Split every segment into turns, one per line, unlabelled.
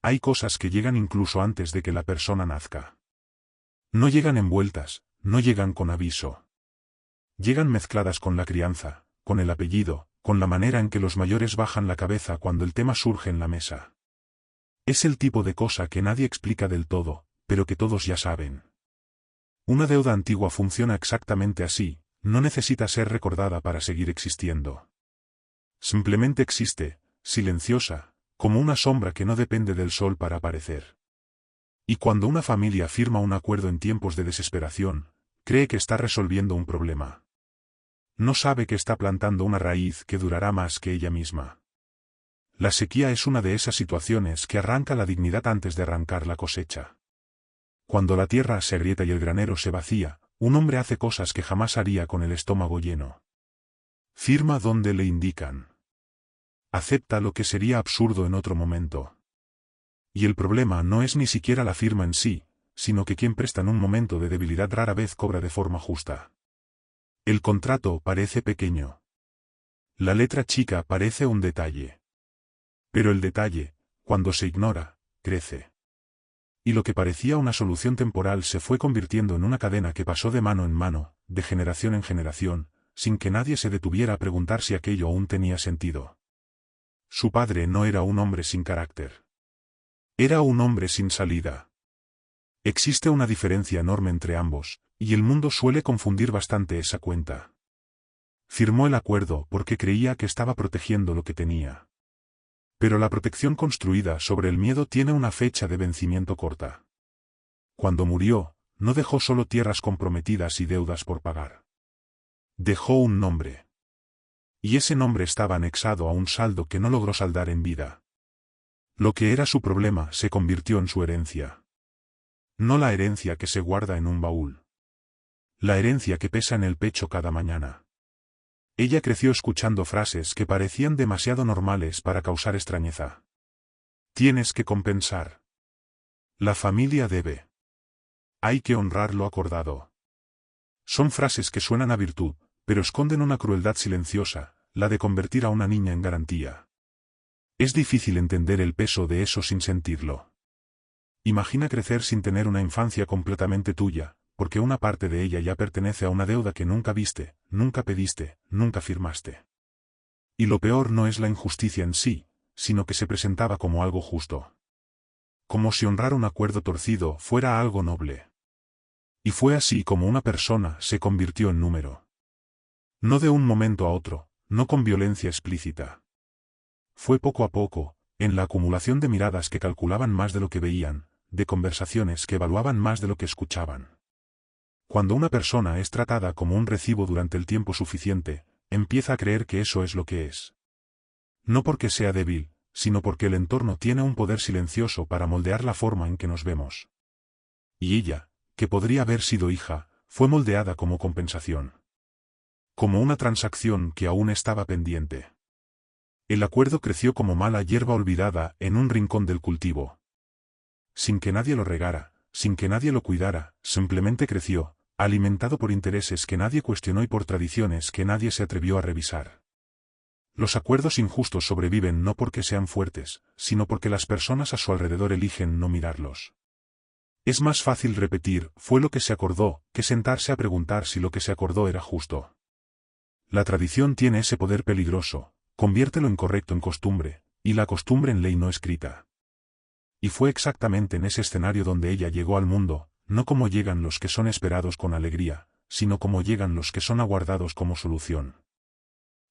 Hay cosas que llegan incluso antes de que la persona nazca. No llegan envueltas, no llegan con aviso. Llegan mezcladas con la crianza, con el apellido, con la manera en que los mayores bajan la cabeza cuando el tema surge en la mesa. Es el tipo de cosa que nadie explica del todo, pero que todos ya saben. Una deuda antigua funciona exactamente así, no necesita ser recordada para seguir existiendo. Simplemente existe, silenciosa, como una sombra que no depende del sol para aparecer. Y cuando una familia firma un acuerdo en tiempos de desesperación, cree que está resolviendo un problema. No sabe que está plantando una raíz que durará más que ella misma. La sequía es una de esas situaciones que arranca la dignidad antes de arrancar la cosecha. Cuando la tierra se agrieta y el granero se vacía, un hombre hace cosas que jamás haría con el estómago lleno. Firma donde le indican. Acepta lo que sería absurdo en otro momento. Y el problema no es ni siquiera la firma en sí, sino que quien presta en un momento de debilidad rara vez cobra de forma justa. El contrato parece pequeño. La letra chica parece un detalle. Pero el detalle, cuando se ignora, crece. Y lo que parecía una solución temporal se fue convirtiendo en una cadena que pasó de mano en mano, de generación en generación, sin que nadie se detuviera a preguntar si aquello aún tenía sentido. Su padre no era un hombre sin carácter. Era un hombre sin salida. Existe una diferencia enorme entre ambos, y el mundo suele confundir bastante esa cuenta. Firmó el acuerdo porque creía que estaba protegiendo lo que tenía. Pero la protección construida sobre el miedo tiene una fecha de vencimiento corta. Cuando murió, no dejó solo tierras comprometidas y deudas por pagar. Dejó un nombre. Y ese nombre estaba anexado a un saldo que no logró saldar en vida. Lo que era su problema se convirtió en su herencia. No la herencia que se guarda en un baúl. La herencia que pesa en el pecho cada mañana. Ella creció escuchando frases que parecían demasiado normales para causar extrañeza. Tienes que compensar. La familia debe. Hay que honrar lo acordado. Son frases que suenan a virtud, pero esconden una crueldad silenciosa, la de convertir a una niña en garantía. Es difícil entender el peso de eso sin sentirlo. Imagina crecer sin tener una infancia completamente tuya, porque una parte de ella ya pertenece a una deuda que nunca viste, nunca pediste, nunca firmaste. Y lo peor no es la injusticia en sí, sino que se presentaba como algo justo. Como si honrar un acuerdo torcido fuera algo noble. Y fue así como una persona se convirtió en número. No de un momento a otro, no con violencia explícita. Fue poco a poco, en la acumulación de miradas que calculaban más de lo que veían, de conversaciones que evaluaban más de lo que escuchaban. Cuando una persona es tratada como un recibo durante el tiempo suficiente, empieza a creer que eso es lo que es. No porque sea débil, sino porque el entorno tiene un poder silencioso para moldear la forma en que nos vemos. Y ella, que podría haber sido hija, fue moldeada como compensación. Como una transacción que aún estaba pendiente. El acuerdo creció como mala hierba olvidada en un rincón del cultivo. Sin que nadie lo regara, sin que nadie lo cuidara, simplemente creció, alimentado por intereses que nadie cuestionó y por tradiciones que nadie se atrevió a revisar. Los acuerdos injustos sobreviven no porque sean fuertes, sino porque las personas a su alrededor eligen no mirarlos. Es más fácil repetir, fue lo que se acordó, que sentarse a preguntar si lo que se acordó era justo. La tradición tiene ese poder peligroso, convierte lo incorrecto en costumbre, y la costumbre en ley no escrita. Y fue exactamente en ese escenario donde ella llegó al mundo, no como llegan los que son esperados con alegría, sino como llegan los que son aguardados como solución.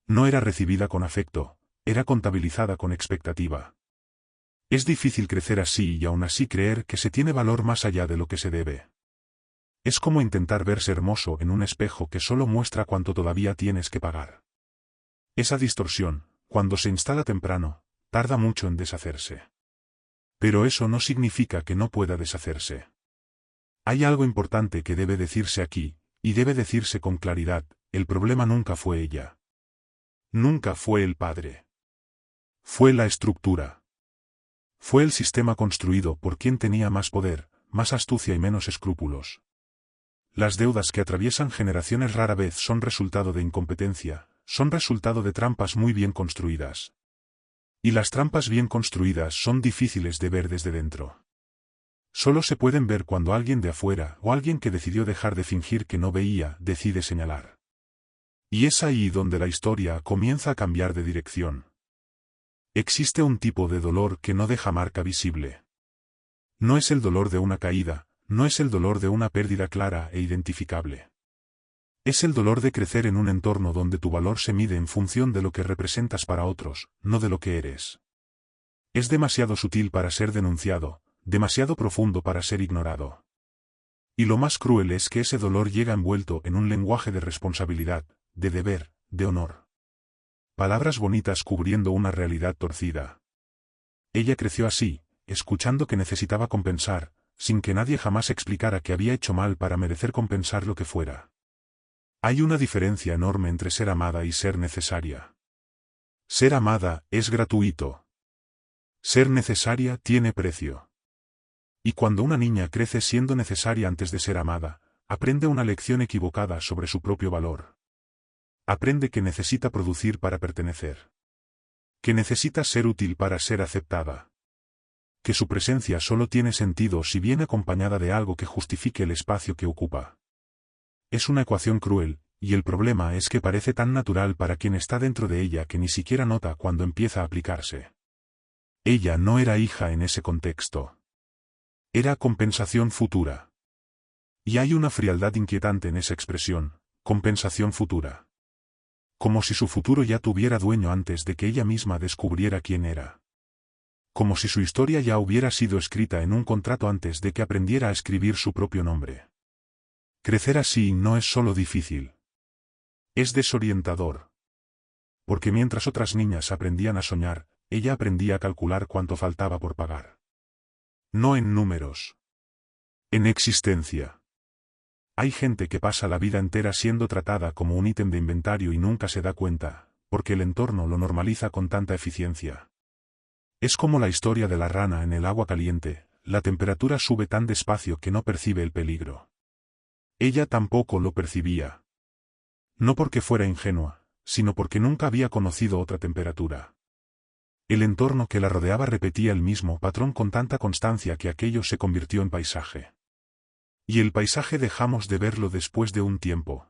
No era recibida con afecto, era contabilizada con expectativa. Es difícil crecer así y aún así creer que se tiene valor más allá de lo que se debe. Es como intentar verse hermoso en un espejo que solo muestra cuánto todavía tienes que pagar. Esa distorsión, cuando se instala temprano, tarda mucho en deshacerse. Pero eso no significa que no pueda deshacerse. Hay algo importante que debe decirse aquí, y debe decirse con claridad, el problema nunca fue ella. Nunca fue el padre. Fue la estructura. Fue el sistema construido por quien tenía más poder, más astucia y menos escrúpulos. Las deudas que atraviesan generaciones rara vez son resultado de incompetencia, son resultado de trampas muy bien construidas. Y las trampas bien construidas son difíciles de ver desde dentro. Solo se pueden ver cuando alguien de afuera o alguien que decidió dejar de fingir que no veía decide señalar. Y es ahí donde la historia comienza a cambiar de dirección. Existe un tipo de dolor que no deja marca visible. No es el dolor de una caída, no es el dolor de una pérdida clara e identificable. Es el dolor de crecer en un entorno donde tu valor se mide en función de lo que representas para otros, no de lo que eres. Es demasiado sutil para ser denunciado, demasiado profundo para ser ignorado. Y lo más cruel es que ese dolor llega envuelto en un lenguaje de responsabilidad, de deber, de honor. Palabras bonitas cubriendo una realidad torcida. Ella creció así, escuchando que necesitaba compensar, sin que nadie jamás explicara que había hecho mal para merecer compensar lo que fuera. Hay una diferencia enorme entre ser amada y ser necesaria. Ser amada es gratuito. Ser necesaria tiene precio. Y cuando una niña crece siendo necesaria antes de ser amada, aprende una lección equivocada sobre su propio valor. Aprende que necesita producir para pertenecer. Que necesita ser útil para ser aceptada. Que su presencia solo tiene sentido si viene acompañada de algo que justifique el espacio que ocupa. Es una ecuación cruel, y el problema es que parece tan natural para quien está dentro de ella que ni siquiera nota cuando empieza a aplicarse. Ella no era hija en ese contexto. Era compensación futura. Y hay una frialdad inquietante en esa expresión, compensación futura. Como si su futuro ya tuviera dueño antes de que ella misma descubriera quién era. Como si su historia ya hubiera sido escrita en un contrato antes de que aprendiera a escribir su propio nombre. Crecer así no es solo difícil. Es desorientador. Porque mientras otras niñas aprendían a soñar, ella aprendía a calcular cuánto faltaba por pagar. No en números. En existencia. Hay gente que pasa la vida entera siendo tratada como un ítem de inventario y nunca se da cuenta, porque el entorno lo normaliza con tanta eficiencia. Es como la historia de la rana en el agua caliente, la temperatura sube tan despacio que no percibe el peligro. Ella tampoco lo percibía. No porque fuera ingenua, sino porque nunca había conocido otra temperatura. El entorno que la rodeaba repetía el mismo patrón con tanta constancia que aquello se convirtió en paisaje. Y el paisaje dejamos de verlo después de un tiempo.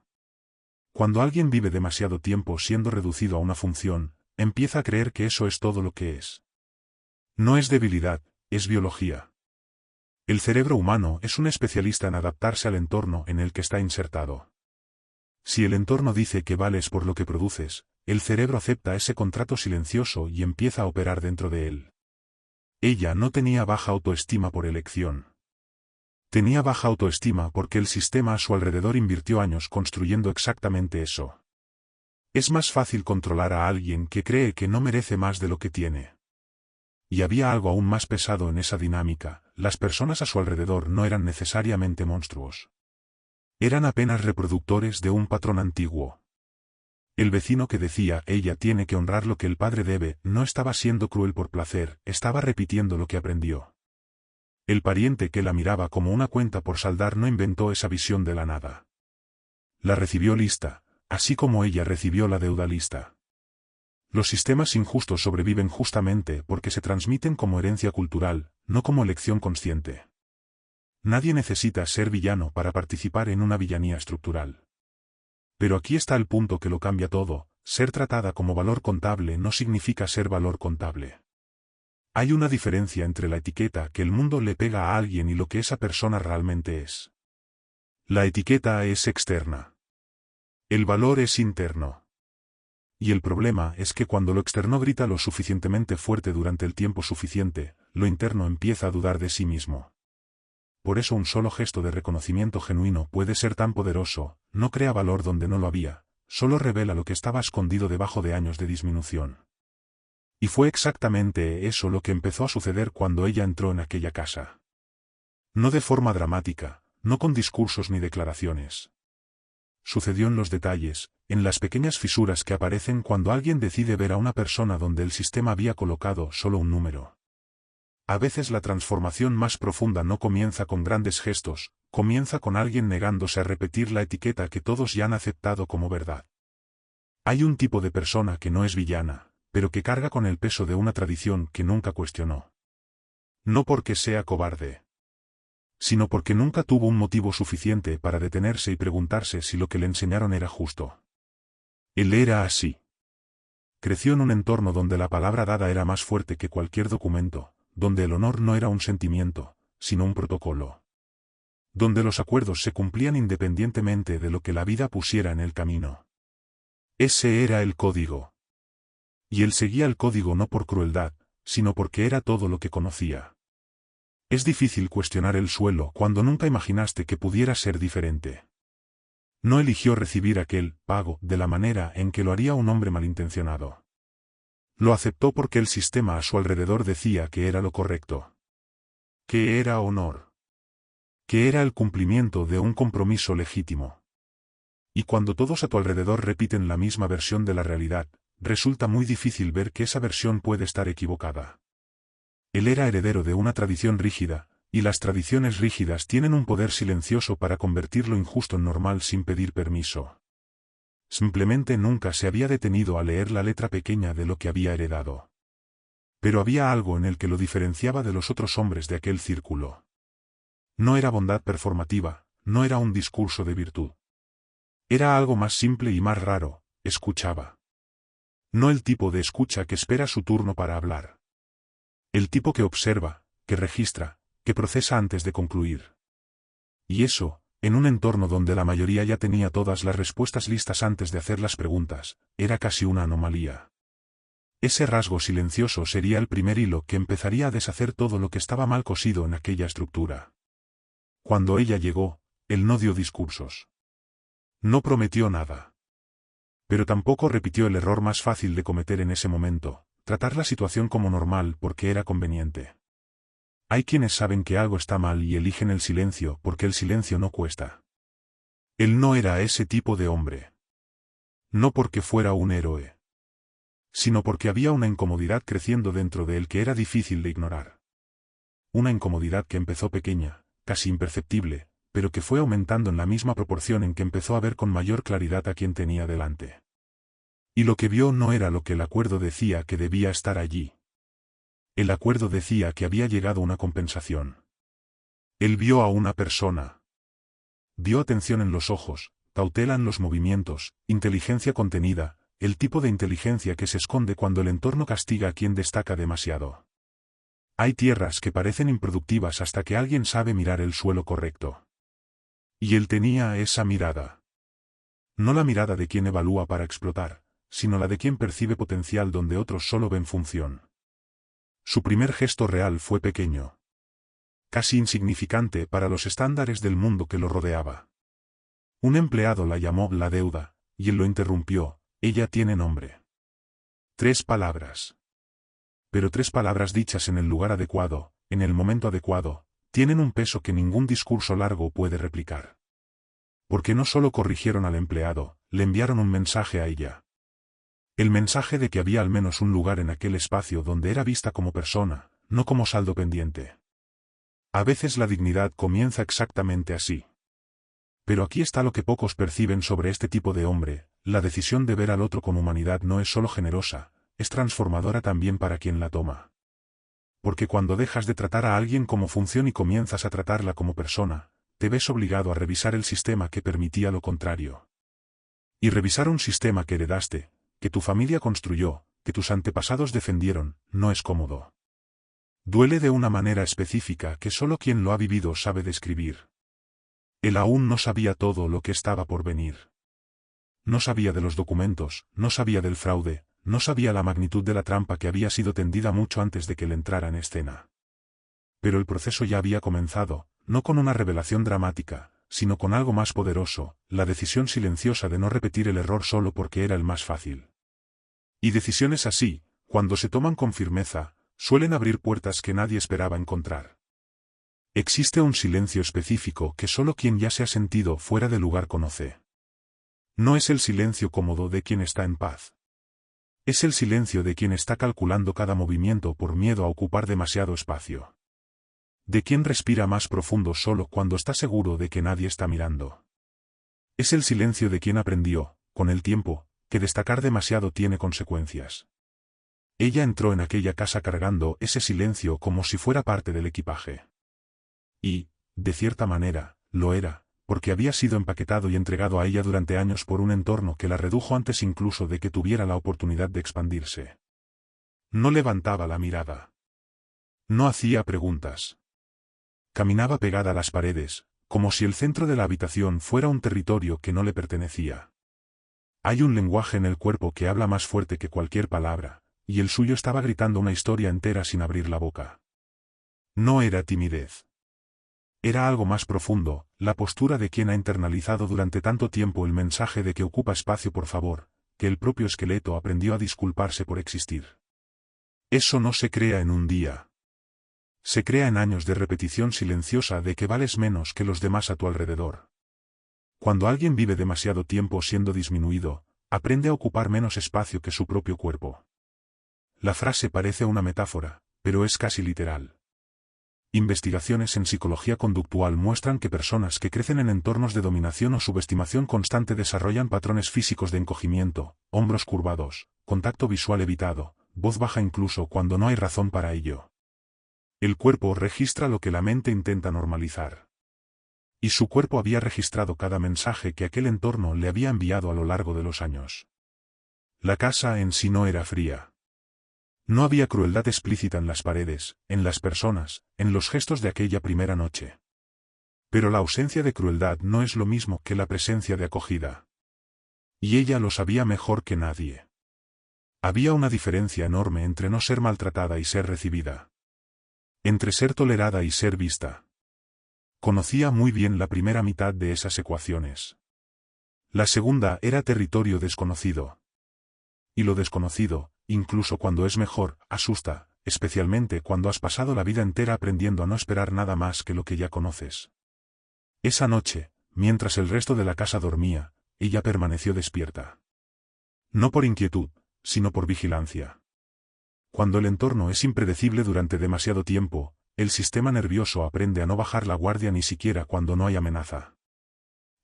Cuando alguien vive demasiado tiempo siendo reducido a una función, empieza a creer que eso es todo lo que es. No es debilidad, es biología. El cerebro humano es un especialista en adaptarse al entorno en el que está insertado. Si el entorno dice que vales por lo que produces, el cerebro acepta ese contrato silencioso y empieza a operar dentro de él. Ella no tenía baja autoestima por elección. Tenía baja autoestima porque el sistema a su alrededor invirtió años construyendo exactamente eso. Es más fácil controlar a alguien que cree que no merece más de lo que tiene. Y había algo aún más pesado en esa dinámica, las personas a su alrededor no eran necesariamente monstruos. Eran apenas reproductores de un patrón antiguo. El vecino que decía ella tiene que honrar lo que el padre debe, no estaba siendo cruel por placer, estaba repitiendo lo que aprendió. El pariente que la miraba como una cuenta por saldar no inventó esa visión de la nada. La recibió lista, así como ella recibió la deuda lista. Los sistemas injustos sobreviven justamente porque se transmiten como herencia cultural, no como elección consciente. Nadie necesita ser villano para participar en una villanía estructural. Pero aquí está el punto que lo cambia todo, ser tratada como valor contable no significa ser valor contable. Hay una diferencia entre la etiqueta que el mundo le pega a alguien y lo que esa persona realmente es. La etiqueta es externa. El valor es interno. Y el problema es que cuando lo externo grita lo suficientemente fuerte durante el tiempo suficiente, lo interno empieza a dudar de sí mismo. Por eso un solo gesto de reconocimiento genuino puede ser tan poderoso, no crea valor donde no lo había, solo revela lo que estaba escondido debajo de años de disminución. Y fue exactamente eso lo que empezó a suceder cuando ella entró en aquella casa. No de forma dramática, no con discursos ni declaraciones. Sucedió en los detalles, en las pequeñas fisuras que aparecen cuando alguien decide ver a una persona donde el sistema había colocado solo un número. A veces la transformación más profunda no comienza con grandes gestos, comienza con alguien negándose a repetir la etiqueta que todos ya han aceptado como verdad. Hay un tipo de persona que no es villana, pero que carga con el peso de una tradición que nunca cuestionó. No porque sea cobarde, sino porque nunca tuvo un motivo suficiente para detenerse y preguntarse si lo que le enseñaron era justo. Él era así. Creció en un entorno donde la palabra dada era más fuerte que cualquier documento, donde el honor no era un sentimiento, sino un protocolo. Donde los acuerdos se cumplían independientemente de lo que la vida pusiera en el camino. Ese era el código. Y él seguía el código no por crueldad, sino porque era todo lo que conocía. Es difícil cuestionar el suelo cuando nunca imaginaste que pudiera ser diferente. No eligió recibir aquel pago de la manera en que lo haría un hombre malintencionado. Lo aceptó porque el sistema a su alrededor decía que era lo correcto. Que era honor. Que era el cumplimiento de un compromiso legítimo. Y cuando todos a tu alrededor repiten la misma versión de la realidad, resulta muy difícil ver que esa versión puede estar equivocada. Él era heredero de una tradición rígida, y las tradiciones rígidas tienen un poder silencioso para convertir lo injusto en normal sin pedir permiso. Simplemente nunca se había detenido a leer la letra pequeña de lo que había heredado. Pero había algo en el que lo diferenciaba de los otros hombres de aquel círculo. No era bondad performativa, no era un discurso de virtud. Era algo más simple y más raro, escuchaba. No el tipo de escucha que espera su turno para hablar. El tipo que observa, que registra, que procesa antes de concluir. Y eso, en un entorno donde la mayoría ya tenía todas las respuestas listas antes de hacer las preguntas, era casi una anomalía. Ese rasgo silencioso sería el primer hilo que empezaría a deshacer todo lo que estaba mal cosido en aquella estructura. Cuando ella llegó, él no dio discursos. No prometió nada. Pero tampoco repitió el error más fácil de cometer en ese momento, tratar la situación como normal porque era conveniente. Hay quienes saben que algo está mal y eligen el silencio porque el silencio no cuesta. Él no era ese tipo de hombre. No porque fuera un héroe, sino porque había una incomodidad creciendo dentro de él que era difícil de ignorar. Una incomodidad que empezó pequeña, casi imperceptible, pero que fue aumentando en la misma proporción en que empezó a ver con mayor claridad a quien tenía delante. Y lo que vio no era lo que el acuerdo decía que debía estar allí. El acuerdo decía que había llegado una compensación. Él vio a una persona. Dio atención en los ojos, cautela en los movimientos, inteligencia contenida, el tipo de inteligencia que se esconde cuando el entorno castiga a quien destaca demasiado. Hay tierras que parecen improductivas hasta que alguien sabe mirar el suelo correcto. Y él tenía esa mirada. No la mirada de quien evalúa para explotar, sino la de quien percibe potencial donde otros solo ven función. Su primer gesto real fue pequeño. Casi insignificante para los estándares del mundo que lo rodeaba. Un empleado la llamó la deuda, y él lo interrumpió, ella tiene nombre. 3 palabras. Pero 3 palabras dichas en el lugar adecuado, en el momento adecuado, tienen un peso que ningún discurso largo puede replicar. Porque no solo corrigieron al empleado, le enviaron un mensaje a ella. El mensaje de que había al menos un lugar en aquel espacio donde era vista como persona, no como saldo pendiente. A veces la dignidad comienza exactamente así. Pero aquí está lo que pocos perciben sobre este tipo de hombre, la decisión de ver al otro con humanidad no es solo generosa, es transformadora también para quien la toma. Porque cuando dejas de tratar a alguien como función y comienzas a tratarla como persona, te ves obligado a revisar el sistema que permitía lo contrario. Y revisar un sistema que heredaste, que tu familia construyó, que tus antepasados defendieron, no es cómodo. Duele de una manera específica que solo quien lo ha vivido sabe describir. Él aún no sabía todo lo que estaba por venir. No sabía de los documentos, no sabía del fraude, no sabía la magnitud de la trampa que había sido tendida mucho antes de que él entrara en escena. Pero el proceso ya había comenzado, no con una revelación dramática, sino con algo más poderoso, la decisión silenciosa de no repetir el error solo porque era el más fácil. Y decisiones así, cuando se toman con firmeza, suelen abrir puertas que nadie esperaba encontrar. Existe un silencio específico que solo quien ya se ha sentido fuera de lugar conoce. No es el silencio cómodo de quien está en paz. Es el silencio de quien está calculando cada movimiento por miedo a ocupar demasiado espacio. De quien respira más profundo solo cuando está seguro de que nadie está mirando. Es el silencio de quien aprendió, con el tiempo, que destacar demasiado tiene consecuencias. Ella entró en aquella casa cargando ese silencio como si fuera parte del equipaje. Y, de cierta manera, lo era, porque había sido empaquetado y entregado a ella durante años por un entorno que la redujo antes incluso de que tuviera la oportunidad de expandirse. No levantaba la mirada. No hacía preguntas. Caminaba pegada a las paredes, como si el centro de la habitación fuera un territorio que no le pertenecía. Hay un lenguaje en el cuerpo que habla más fuerte que cualquier palabra, y el suyo estaba gritando una historia entera sin abrir la boca. No era timidez. Era algo más profundo, la postura de quien ha internalizado durante tanto tiempo el mensaje de que ocupa espacio por favor, que el propio esqueleto aprendió a disculparse por existir. Eso no se crea en un día. Se crea en años de repetición silenciosa de que vales menos que los demás a tu alrededor. Cuando alguien vive demasiado tiempo siendo disminuido, aprende a ocupar menos espacio que su propio cuerpo. La frase parece una metáfora, pero es casi literal. Investigaciones en psicología conductual muestran que personas que crecen en entornos de dominación o subestimación constante desarrollan patrones físicos de encogimiento, hombros curvados, contacto visual evitado, voz baja incluso cuando no hay razón para ello. El cuerpo registra lo que la mente intenta normalizar. Y su cuerpo había registrado cada mensaje que aquel entorno le había enviado a lo largo de los años. La casa en sí no era fría. No había crueldad explícita en las paredes, en las personas, en los gestos de aquella primera noche. Pero la ausencia de crueldad no es lo mismo que la presencia de acogida. Y ella lo sabía mejor que nadie. Había una diferencia enorme entre no ser maltratada y ser recibida. Entre ser tolerada y ser vista. Conocía muy bien la primera mitad de esas ecuaciones. La segunda era territorio desconocido. Y lo desconocido, incluso cuando es mejor, asusta, especialmente cuando has pasado la vida entera aprendiendo a no esperar nada más que lo que ya conoces. Esa noche, mientras el resto de la casa dormía, ella permaneció despierta. No por inquietud, sino por vigilancia. Cuando el entorno es impredecible durante demasiado tiempo, el sistema nervioso aprende a no bajar la guardia ni siquiera cuando no hay amenaza.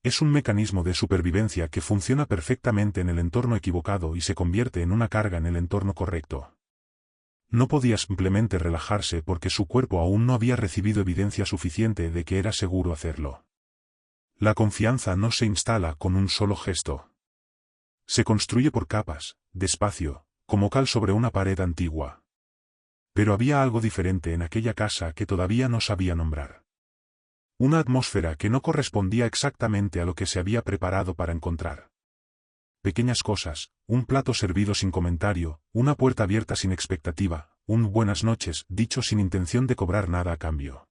Es un mecanismo de supervivencia que funciona perfectamente en el entorno equivocado y se convierte en una carga en el entorno correcto. No podía simplemente relajarse porque su cuerpo aún no había recibido evidencia suficiente de que era seguro hacerlo. La confianza no se instala con un solo gesto. Se construye por capas, despacio, como cal sobre una pared antigua. Pero había algo diferente en aquella casa que todavía no sabía nombrar. Una atmósfera que no correspondía exactamente a lo que se había preparado para encontrar. Pequeñas cosas, un plato servido sin comentario, una puerta abierta sin expectativa, un buenas noches dicho sin intención de cobrar nada a cambio.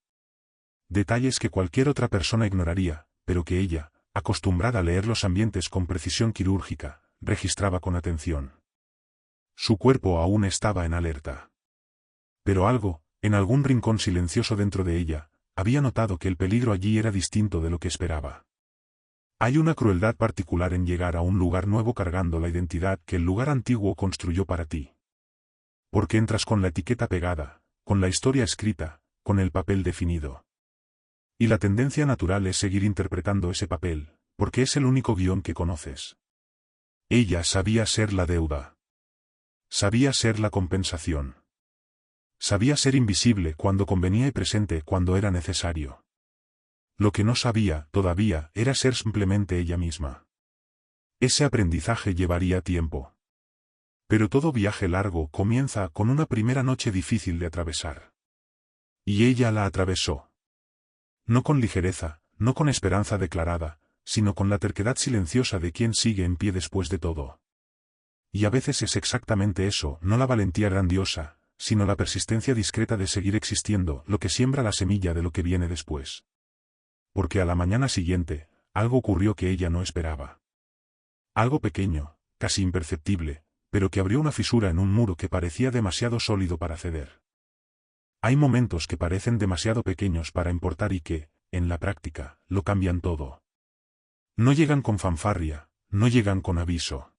Detalles que cualquier otra persona ignoraría, pero que ella, acostumbrada a leer los ambientes con precisión quirúrgica, registraba con atención. Su cuerpo aún estaba en alerta. Pero algo, en algún rincón silencioso dentro de ella, había notado que el peligro allí era distinto de lo que esperaba. Hay una crueldad particular en llegar a un lugar nuevo cargando la identidad que el lugar antiguo construyó para ti. Porque entras con la etiqueta pegada, con la historia escrita, con el papel definido. Y la tendencia natural es seguir interpretando ese papel, porque es el único guión que conoces. Ella sabía ser la deuda. Sabía ser la compensación. Sabía ser invisible cuando convenía y presente cuando era necesario. Lo que no sabía, todavía, era ser simplemente ella misma. Ese aprendizaje llevaría tiempo. Pero todo viaje largo comienza con una primera noche difícil de atravesar. Y ella la atravesó. No con ligereza, no con esperanza declarada, sino con la terquedad silenciosa de quien sigue en pie después de todo. Y a veces es exactamente eso, no la valentía grandiosa, sino la persistencia discreta de seguir existiendo, lo que siembra la semilla de lo que viene después. Porque a la mañana siguiente, algo ocurrió que ella no esperaba. Algo pequeño, casi imperceptible, pero que abrió una fisura en un muro que parecía demasiado sólido para ceder. Hay momentos que parecen demasiado pequeños para importar y que, en la práctica, lo cambian todo. No llegan con fanfarria, no llegan con aviso.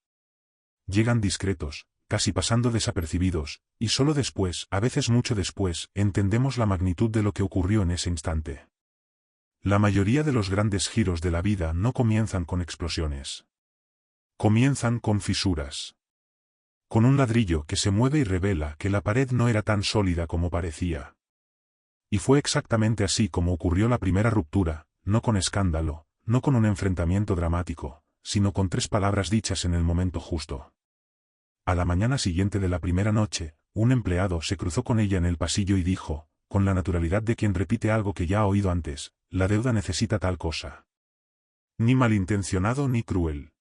Llegan discretos, casi pasando desapercibidos, y solo después, a veces mucho después, entendemos la magnitud de lo que ocurrió en ese instante. La mayoría de los grandes giros de la vida no comienzan con explosiones. Comienzan con fisuras. con un ladrillo que se mueve y revela que la pared no era tan sólida como parecía. Y fue exactamente así como ocurrió la primera ruptura, no con escándalo, no con un enfrentamiento dramático, sino con 3 palabras dichas en el momento justo. A la mañana siguiente de la primera noche, un empleado se cruzó con ella en el pasillo y dijo, con la naturalidad de quien repite algo que ya ha oído antes, la deuda necesita tal cosa. Ni malintencionado ni cruel.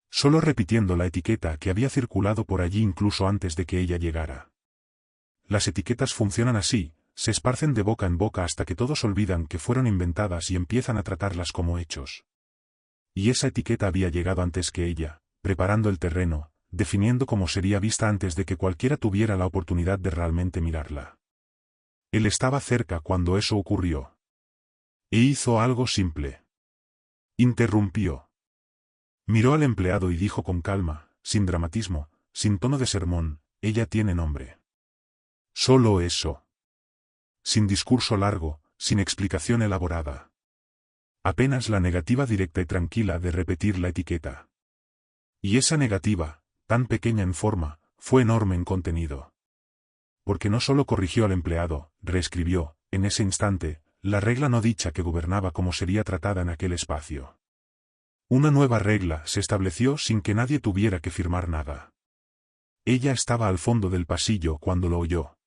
Solo repitiendo la etiqueta que había circulado por allí incluso antes de que ella llegara. Las etiquetas funcionan así, se esparcen de boca en boca hasta que todos olvidan que fueron inventadas y empiezan a tratarlas como hechos. Y esa etiqueta había llegado antes que ella, preparando el terreno, definiendo cómo sería vista antes de que cualquiera tuviera la oportunidad de realmente mirarla. Él estaba cerca cuando eso ocurrió. E hizo algo simple. Interrumpió. Miró al empleado y dijo con calma, sin dramatismo, sin tono de sermón, ella tiene nombre. Solo eso. Sin discurso largo, sin explicación elaborada. Apenas la negativa directa y tranquila de repetir la etiqueta. Y esa negativa, tan pequeña en forma, fue enorme en contenido. Porque no solo corrigió al empleado, reescribió, en ese instante, la regla no dicha que gobernaba cómo sería tratada en aquel espacio. Una nueva regla se estableció sin que nadie tuviera que firmar nada. Ella estaba al fondo del pasillo cuando lo oyó.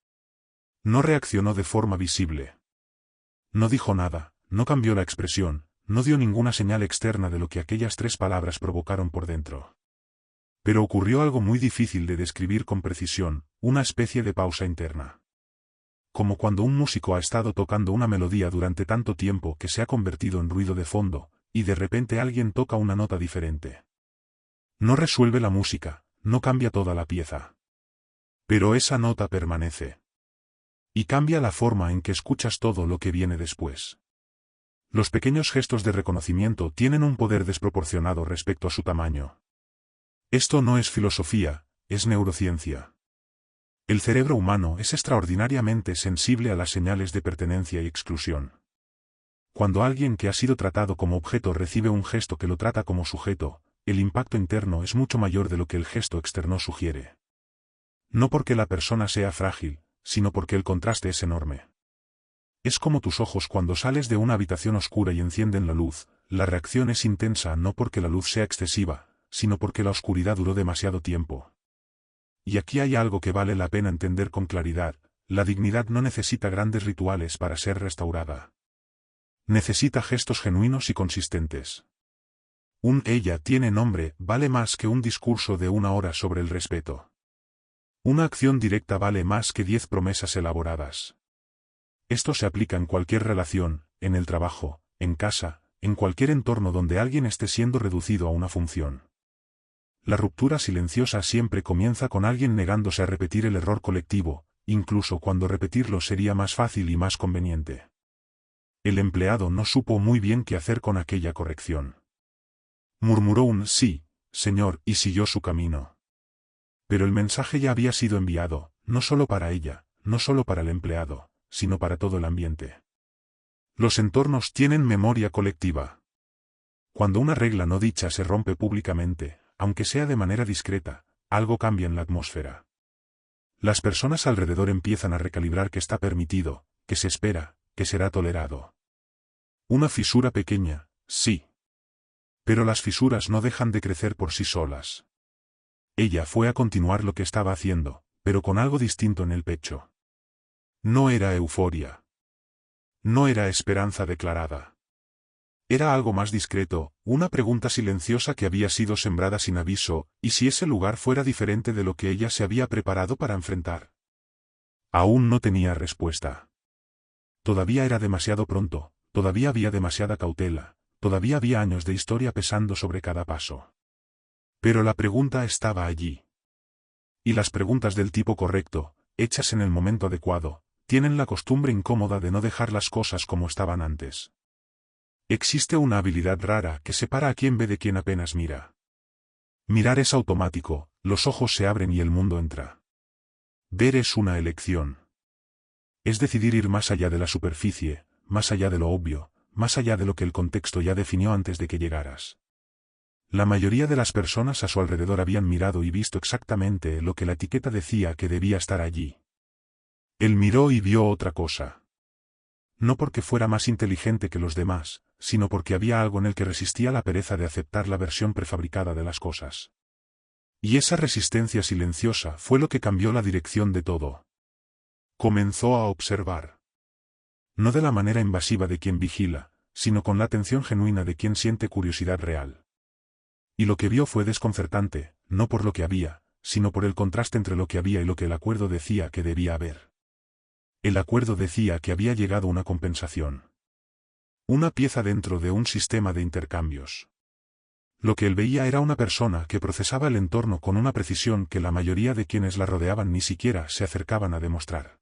No reaccionó de forma visible. No dijo nada, no cambió la expresión, no dio ninguna señal externa de lo que aquellas 3 palabras provocaron por dentro. Pero ocurrió algo muy difícil de describir con precisión, una especie de pausa interna. Como cuando un músico ha estado tocando una melodía durante tanto tiempo que se ha convertido en ruido de fondo, y de repente alguien toca una nota diferente. No resuelve la música, no cambia toda la pieza. Pero esa nota permanece. Y cambia la forma en que escuchas todo lo que viene después. Los pequeños gestos de reconocimiento tienen un poder desproporcionado respecto a su tamaño. Esto no es filosofía, es neurociencia. El cerebro humano es extraordinariamente sensible a las señales de pertenencia y exclusión. Cuando alguien que ha sido tratado como objeto recibe un gesto que lo trata como sujeto, el impacto interno es mucho mayor de lo que el gesto externo sugiere. No porque la persona sea frágil, sino porque el contraste es enorme. Es como tus ojos cuando sales de una habitación oscura y encienden la luz, la reacción es intensa no porque la luz sea excesiva, sino porque la oscuridad duró demasiado tiempo. Y aquí hay algo que vale la pena entender con claridad, la dignidad no necesita grandes rituales para ser restaurada. Necesita gestos genuinos y consistentes. Un ella tiene nombre vale más que un discurso de 1 hora sobre el respeto. Una acción directa vale más que 10 promesas elaboradas. Esto se aplica en cualquier relación, en el trabajo, en casa, en cualquier entorno donde alguien esté siendo reducido a una función. La ruptura silenciosa siempre comienza con alguien negándose a repetir el error colectivo, incluso cuando repetirlo sería más fácil y más conveniente. El empleado no supo muy bien qué hacer con aquella corrección. Murmuró un sí, señor, y siguió su camino. Pero el mensaje ya había sido enviado, no solo para ella, no solo para el empleado, sino para todo el ambiente. Los entornos tienen memoria colectiva. Cuando una regla no dicha se rompe públicamente, aunque sea de manera discreta, algo cambia en la atmósfera. Las personas alrededor empiezan a recalibrar que está permitido, que se espera, que será tolerado. Una fisura pequeña, sí. Pero las fisuras no dejan de crecer por sí solas. Ella fue a continuar lo que estaba haciendo, pero con algo distinto en el pecho. No era euforia. No era esperanza declarada. Era algo más discreto, una pregunta silenciosa que había sido sembrada sin aviso, y si ese lugar fuera diferente de lo que ella se había preparado para enfrentar. Aún no tenía respuesta. Todavía era demasiado pronto, todavía había demasiada cautela, todavía había años de historia pesando sobre cada paso. Pero la pregunta estaba allí. Y las preguntas del tipo correcto, hechas en el momento adecuado, tienen la costumbre incómoda de no dejar las cosas como estaban antes. Existe una habilidad rara que separa a quien ve de quien apenas mira. Mirar es automático, los ojos se abren y el mundo entra. Ver es una elección. Es decidir ir más allá de la superficie, más allá de lo obvio, más allá de lo que el contexto ya definió antes de que llegaras. La mayoría de las personas a su alrededor habían mirado y visto exactamente lo que la etiqueta decía que debía estar allí. Él miró y vio otra cosa. No porque fuera más inteligente que los demás, sino porque había algo en él que resistía la pereza de aceptar la versión prefabricada de las cosas. Y esa resistencia silenciosa fue lo que cambió la dirección de todo. Comenzó a observar. No de la manera invasiva de quien vigila, sino con la atención genuina de quien siente curiosidad real. Y lo que vio fue desconcertante, no por lo que había, sino por el contraste entre lo que había y lo que el acuerdo decía que debía haber. El acuerdo decía que había llegado una compensación. Una pieza dentro de un sistema de intercambios. Lo que él veía era una persona que procesaba el entorno con una precisión que la mayoría de quienes la rodeaban ni siquiera se acercaban a demostrar.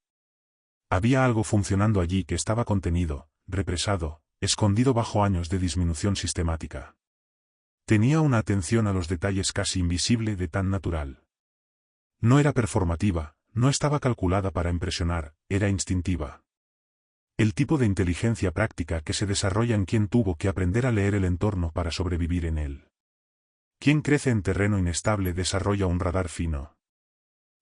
Había algo funcionando allí que estaba contenido, represado, escondido bajo años de disminución sistemática. Tenía una atención a los detalles casi invisible de tan natural. No era performativa, no estaba calculada para impresionar, era instintiva. El tipo de inteligencia práctica que se desarrolla en quien tuvo que aprender a leer el entorno para sobrevivir en él. Quien crece en terreno inestable desarrolla un radar fino.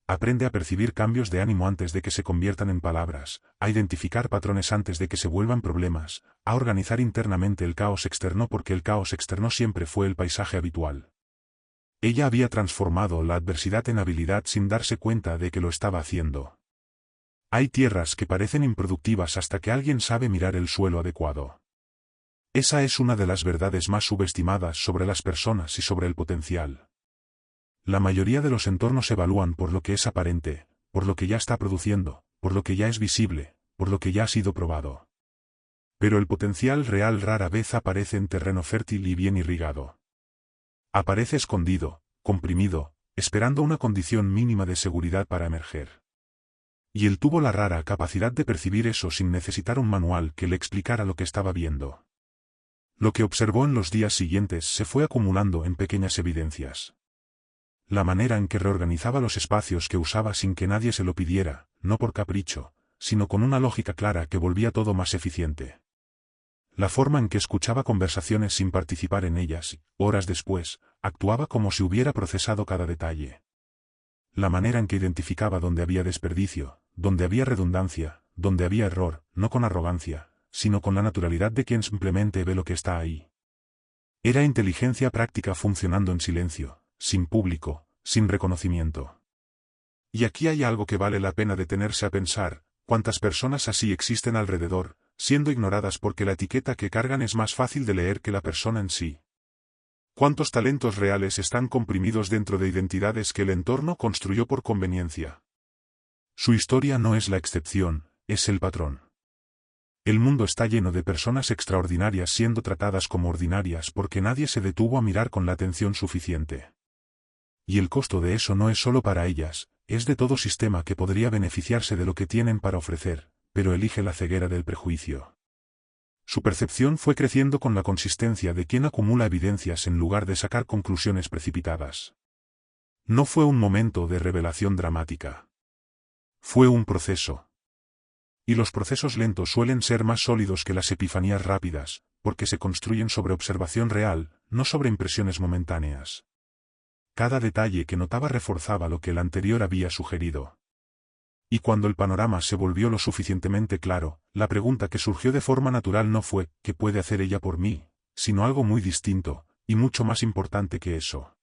Aprende a percibir cambios de ánimo antes de que se conviertan en palabras, a identificar patrones antes de que se vuelvan problemas, a organizar internamente el caos externo porque el caos externo siempre fue el paisaje habitual. Ella había transformado la adversidad en habilidad sin darse cuenta de que lo estaba haciendo. Hay tierras que parecen improductivas hasta que alguien sabe mirar el suelo adecuado. Esa es una de las verdades más subestimadas sobre las personas y sobre el potencial. La mayoría de los entornos se evalúan por lo que es aparente, por lo que ya está produciendo, por lo que ya es visible, por lo que ya ha sido probado. Pero el potencial real rara vez aparece en terreno fértil y bien irrigado. Aparece escondido, comprimido, esperando una condición mínima de seguridad para emerger. Y él tuvo la rara capacidad de percibir eso sin necesitar un manual que le explicara lo que estaba viendo. Lo que observó en los días siguientes se fue acumulando en pequeñas evidencias. La manera en que reorganizaba los espacios que usaba sin que nadie se lo pidiera, no por capricho, sino con una lógica clara que volvía todo más eficiente. La forma en que escuchaba conversaciones sin participar en ellas, horas después, actuaba como si hubiera procesado cada detalle. La manera en que identificaba donde había desperdicio, donde había redundancia, donde había error, no con arrogancia, sino con la naturalidad de quien simplemente ve lo que está ahí. Era inteligencia práctica funcionando en silencio, sin público, sin reconocimiento. Y aquí hay algo que vale la pena detenerse a pensar: ¿cuántas personas así existen alrededor, siendo ignoradas porque la etiqueta que cargan es más fácil de leer que la persona en sí? ¿Cuántos talentos reales están comprimidos dentro de identidades que el entorno construyó por conveniencia? Su historia no es la excepción, es el patrón. El mundo está lleno de personas extraordinarias siendo tratadas como ordinarias porque nadie se detuvo a mirar con la atención suficiente. Y el costo de eso no es solo para ellas, es de todo sistema que podría beneficiarse de lo que tienen para ofrecer, pero elige la ceguera del prejuicio. Su percepción fue creciendo con la consistencia de quien acumula evidencias en lugar de sacar conclusiones precipitadas. No fue un momento de revelación dramática. Fue un proceso. Y los procesos lentos suelen ser más sólidos que las epifanías rápidas, porque se construyen sobre observación real, no sobre impresiones momentáneas. Cada detalle que notaba reforzaba lo que el anterior había sugerido. Y cuando el panorama se volvió lo suficientemente claro, la pregunta que surgió de forma natural no fue ¿qué puede hacer ella por mí?, sino algo muy distinto, y mucho más importante que eso.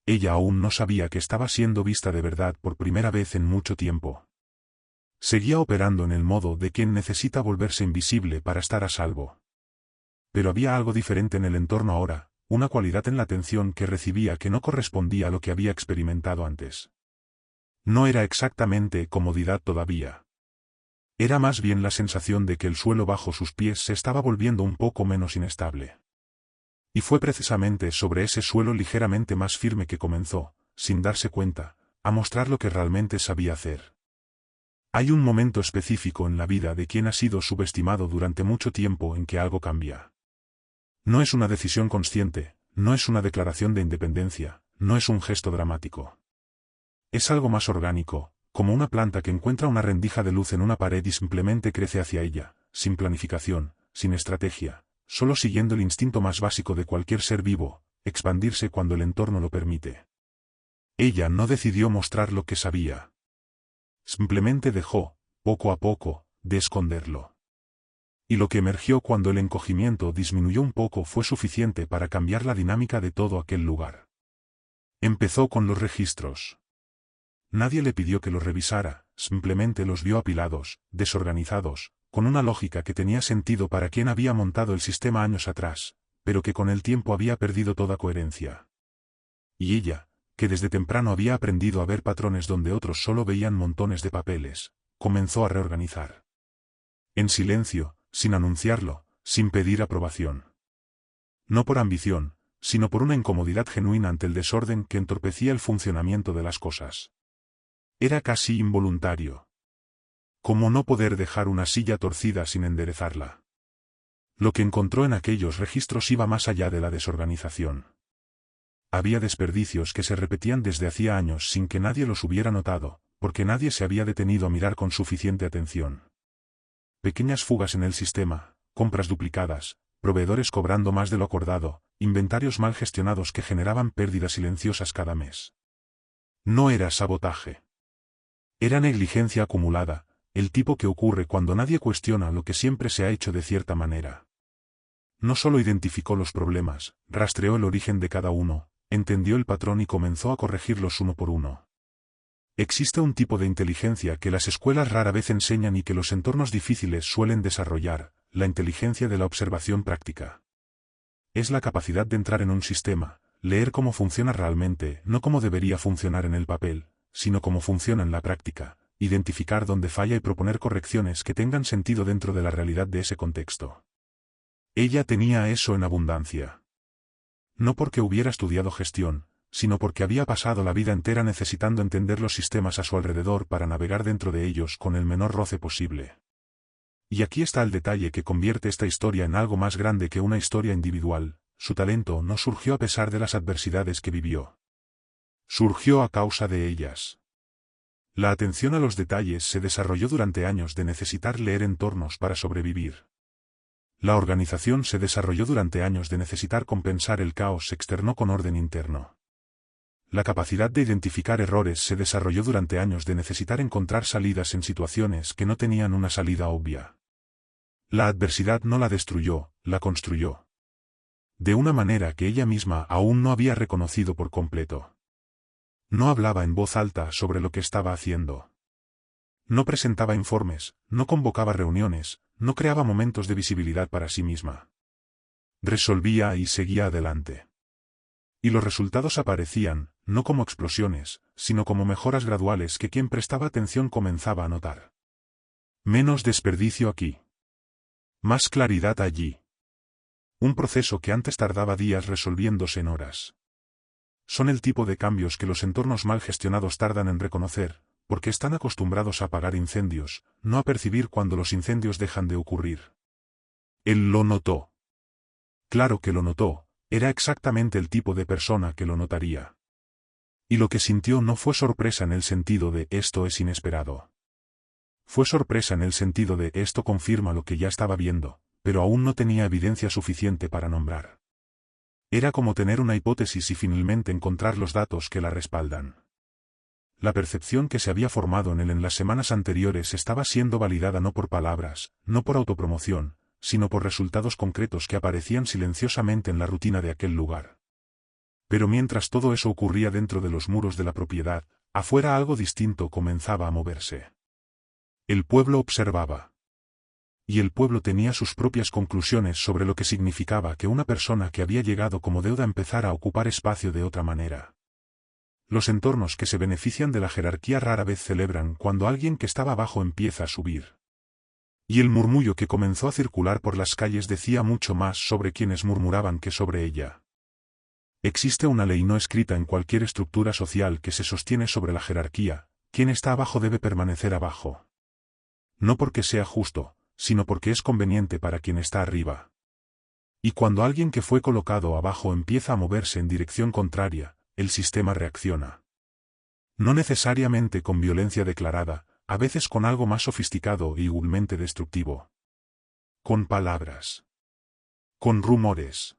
Ella aún no sabía que estaba siendo vista de verdad por primera vez en mucho tiempo. Seguía operando en el modo de quien necesita volverse invisible para estar a salvo. Pero había algo diferente en el entorno ahora, una cualidad en la atención que recibía que no correspondía a lo que había experimentado antes. No era exactamente comodidad todavía. Era más bien la sensación de que el suelo bajo sus pies se estaba volviendo un poco menos inestable. Y fue precisamente sobre ese suelo ligeramente más firme que comenzó, sin darse cuenta, a mostrar lo que realmente sabía hacer. Hay un momento específico en la vida de quien ha sido subestimado durante mucho tiempo en que algo cambia. No es una decisión consciente, no es una declaración de independencia, no es un gesto dramático. Es algo más orgánico, como una planta que encuentra una rendija de luz en una pared y simplemente crece hacia ella, sin planificación, sin estrategia, solo siguiendo el instinto más básico de cualquier ser vivo, expandirse cuando el entorno lo permite. Ella no decidió mostrar lo que sabía. Simplemente dejó, poco a poco, de esconderlo. Y lo que emergió cuando el encogimiento disminuyó un poco fue suficiente para cambiar la dinámica de todo aquel lugar. Empezó con los registros. Nadie le pidió que los revisara, simplemente los vio apilados, desorganizados, con una lógica que tenía sentido para quien había montado el sistema años atrás, pero que con el tiempo había perdido toda coherencia. Y ella, que desde temprano había aprendido a ver patrones donde otros solo veían montones de papeles, comenzó a reorganizar. En silencio, sin anunciarlo, sin pedir aprobación. No por ambición, sino por una incomodidad genuina ante el desorden que entorpecía el funcionamiento de las cosas. Era casi involuntario. Como no poder dejar una silla torcida sin enderezarla. Lo que encontró en aquellos registros iba más allá de la desorganización. Había desperdicios que se repetían desde hacía años sin que nadie los hubiera notado, porque nadie se había detenido a mirar con suficiente atención. Pequeñas fugas en el sistema, compras duplicadas, proveedores cobrando más de lo acordado, inventarios mal gestionados que generaban pérdidas silenciosas cada mes. No era sabotaje. Era negligencia acumulada, el tipo que ocurre cuando nadie cuestiona lo que siempre se ha hecho de cierta manera. No solo identificó los problemas, rastreó el origen de cada uno, entendió el patrón y comenzó a corregirlos uno por uno. Existe un tipo de inteligencia que las escuelas rara vez enseñan y que los entornos difíciles suelen desarrollar, la inteligencia de la observación práctica. Es la capacidad de entrar en un sistema, leer cómo funciona realmente, no cómo debería funcionar en el papel, sino cómo funciona en la práctica, identificar dónde falla y proponer correcciones que tengan sentido dentro de la realidad de ese contexto. Ella tenía eso en abundancia. No porque hubiera estudiado gestión, sino porque había pasado la vida entera necesitando entender los sistemas a su alrededor para navegar dentro de ellos con el menor roce posible. Y aquí está el detalle que convierte esta historia en algo más grande que una historia individual: su talento no surgió a pesar de las adversidades que vivió. Surgió a causa de ellas. La atención a los detalles se desarrolló durante años de necesitar leer entornos para sobrevivir. La organización se desarrolló durante años de necesitar compensar el caos externo con orden interno. La capacidad de identificar errores se desarrolló durante años de necesitar encontrar salidas en situaciones que no tenían una salida obvia. La adversidad no la destruyó, la construyó. De una manera que ella misma aún no había reconocido por completo. No hablaba en voz alta sobre lo que estaba haciendo. No presentaba informes, no convocaba reuniones, no creaba momentos de visibilidad para sí misma. Resolvía y seguía adelante. Y los resultados aparecían, no como explosiones, sino como mejoras graduales que quien prestaba atención comenzaba a notar. Menos desperdicio aquí. Más claridad allí. Un proceso que antes tardaba días resolviéndose en horas. Son el tipo de cambios que los entornos mal gestionados tardan en reconocer, porque están acostumbrados a apagar incendios, no a percibir cuando los incendios dejan de ocurrir. Él lo notó. Claro que lo notó, era exactamente el tipo de persona que lo notaría. Y lo que sintió no fue sorpresa en el sentido de esto es inesperado. Fue sorpresa en el sentido de esto confirma lo que ya estaba viendo, pero aún no tenía evidencia suficiente para nombrar. Era como tener una hipótesis y finalmente encontrar los datos que la respaldan. La percepción que se había formado en él en las semanas anteriores estaba siendo validada no por palabras, no por autopromoción, sino por resultados concretos que aparecían silenciosamente en la rutina de aquel lugar. Pero mientras todo eso ocurría dentro de los muros de la propiedad, afuera algo distinto comenzaba a moverse. El pueblo observaba. Y el pueblo tenía sus propias conclusiones sobre lo que significaba que una persona que había llegado como deuda empezara a ocupar espacio de otra manera. Los entornos que se benefician de la jerarquía rara vez celebran cuando alguien que estaba abajo empieza a subir. Y el murmullo que comenzó a circular por las calles decía mucho más sobre quienes murmuraban que sobre ella. Existe una ley no escrita en cualquier estructura social que se sostiene sobre la jerarquía: quien está abajo debe permanecer abajo. No porque sea justo, sino porque es conveniente para quien está arriba. Y cuando alguien que fue colocado abajo empieza a moverse en dirección contraria, el sistema reacciona. No necesariamente con violencia declarada, a veces con algo más sofisticado e igualmente destructivo. Con palabras. Con rumores.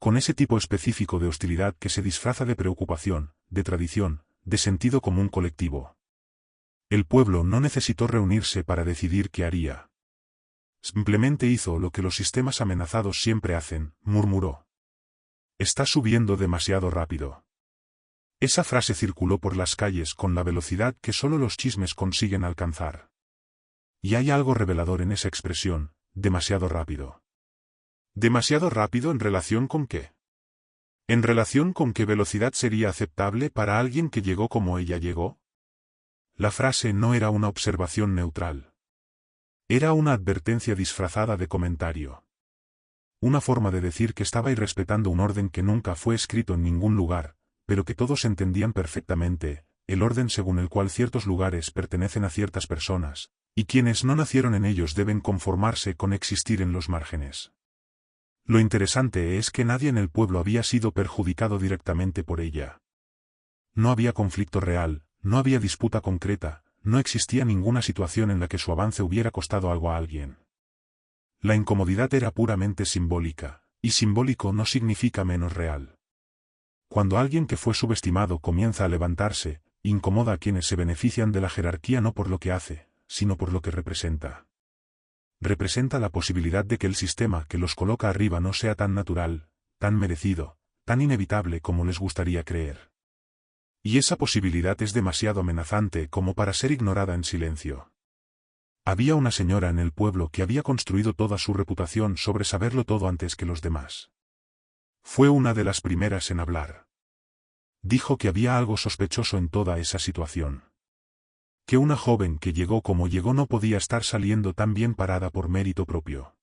con ese tipo específico de hostilidad que se disfraza de preocupación, de tradición, de sentido común colectivo. El pueblo no necesitó reunirse para decidir qué haría. Simplemente hizo lo que los sistemas amenazados siempre hacen, murmuró. Está subiendo demasiado rápido. Esa frase circuló por las calles con la velocidad que solo los chismes consiguen alcanzar. Y hay algo revelador en esa expresión, demasiado rápido. ¿Demasiado rápido en relación con qué? ¿En relación con qué velocidad sería aceptable para alguien que llegó como ella llegó? La frase no era una observación neutral. Era una advertencia disfrazada de comentario. Una forma de decir que estaba irrespetando un orden que nunca fue escrito en ningún lugar, pero que todos entendían perfectamente, el orden según el cual ciertos lugares pertenecen a ciertas personas, y quienes no nacieron en ellos deben conformarse con existir en los márgenes. Lo interesante es que nadie en el pueblo había sido perjudicado directamente por ella. No había conflicto real, no había disputa concreta, no existía ninguna situación en la que su avance hubiera costado algo a alguien. La incomodidad era puramente simbólica, y simbólico no significa menos real. Cuando alguien que fue subestimado comienza a levantarse, incomoda a quienes se benefician de la jerarquía no por lo que hace, sino por lo que representa. Representa la posibilidad de que el sistema que los coloca arriba no sea tan natural, tan merecido, tan inevitable como les gustaría creer. Y esa posibilidad es demasiado amenazante como para ser ignorada en silencio. Había una señora en el pueblo que había construido toda su reputación sobre saberlo todo antes que los demás. Fue una de las primeras en hablar. Dijo que había algo sospechoso en toda esa situación. Que una joven que llegó como llegó no podía estar saliendo tan bien parada por mérito propio.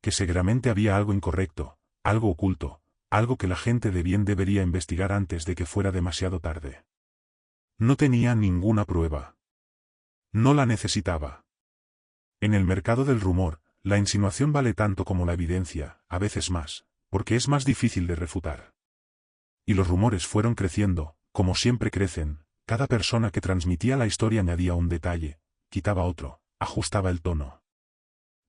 Que seguramente había algo incorrecto, algo oculto, algo que la gente de bien debería investigar antes de que fuera demasiado tarde. No tenía ninguna prueba. No la necesitaba. En el mercado del rumor, la insinuación vale tanto como la evidencia, a veces más, porque es más difícil de refutar. Y los rumores fueron creciendo, como siempre crecen. Cada persona que transmitía la historia añadía un detalle, quitaba otro, ajustaba el tono.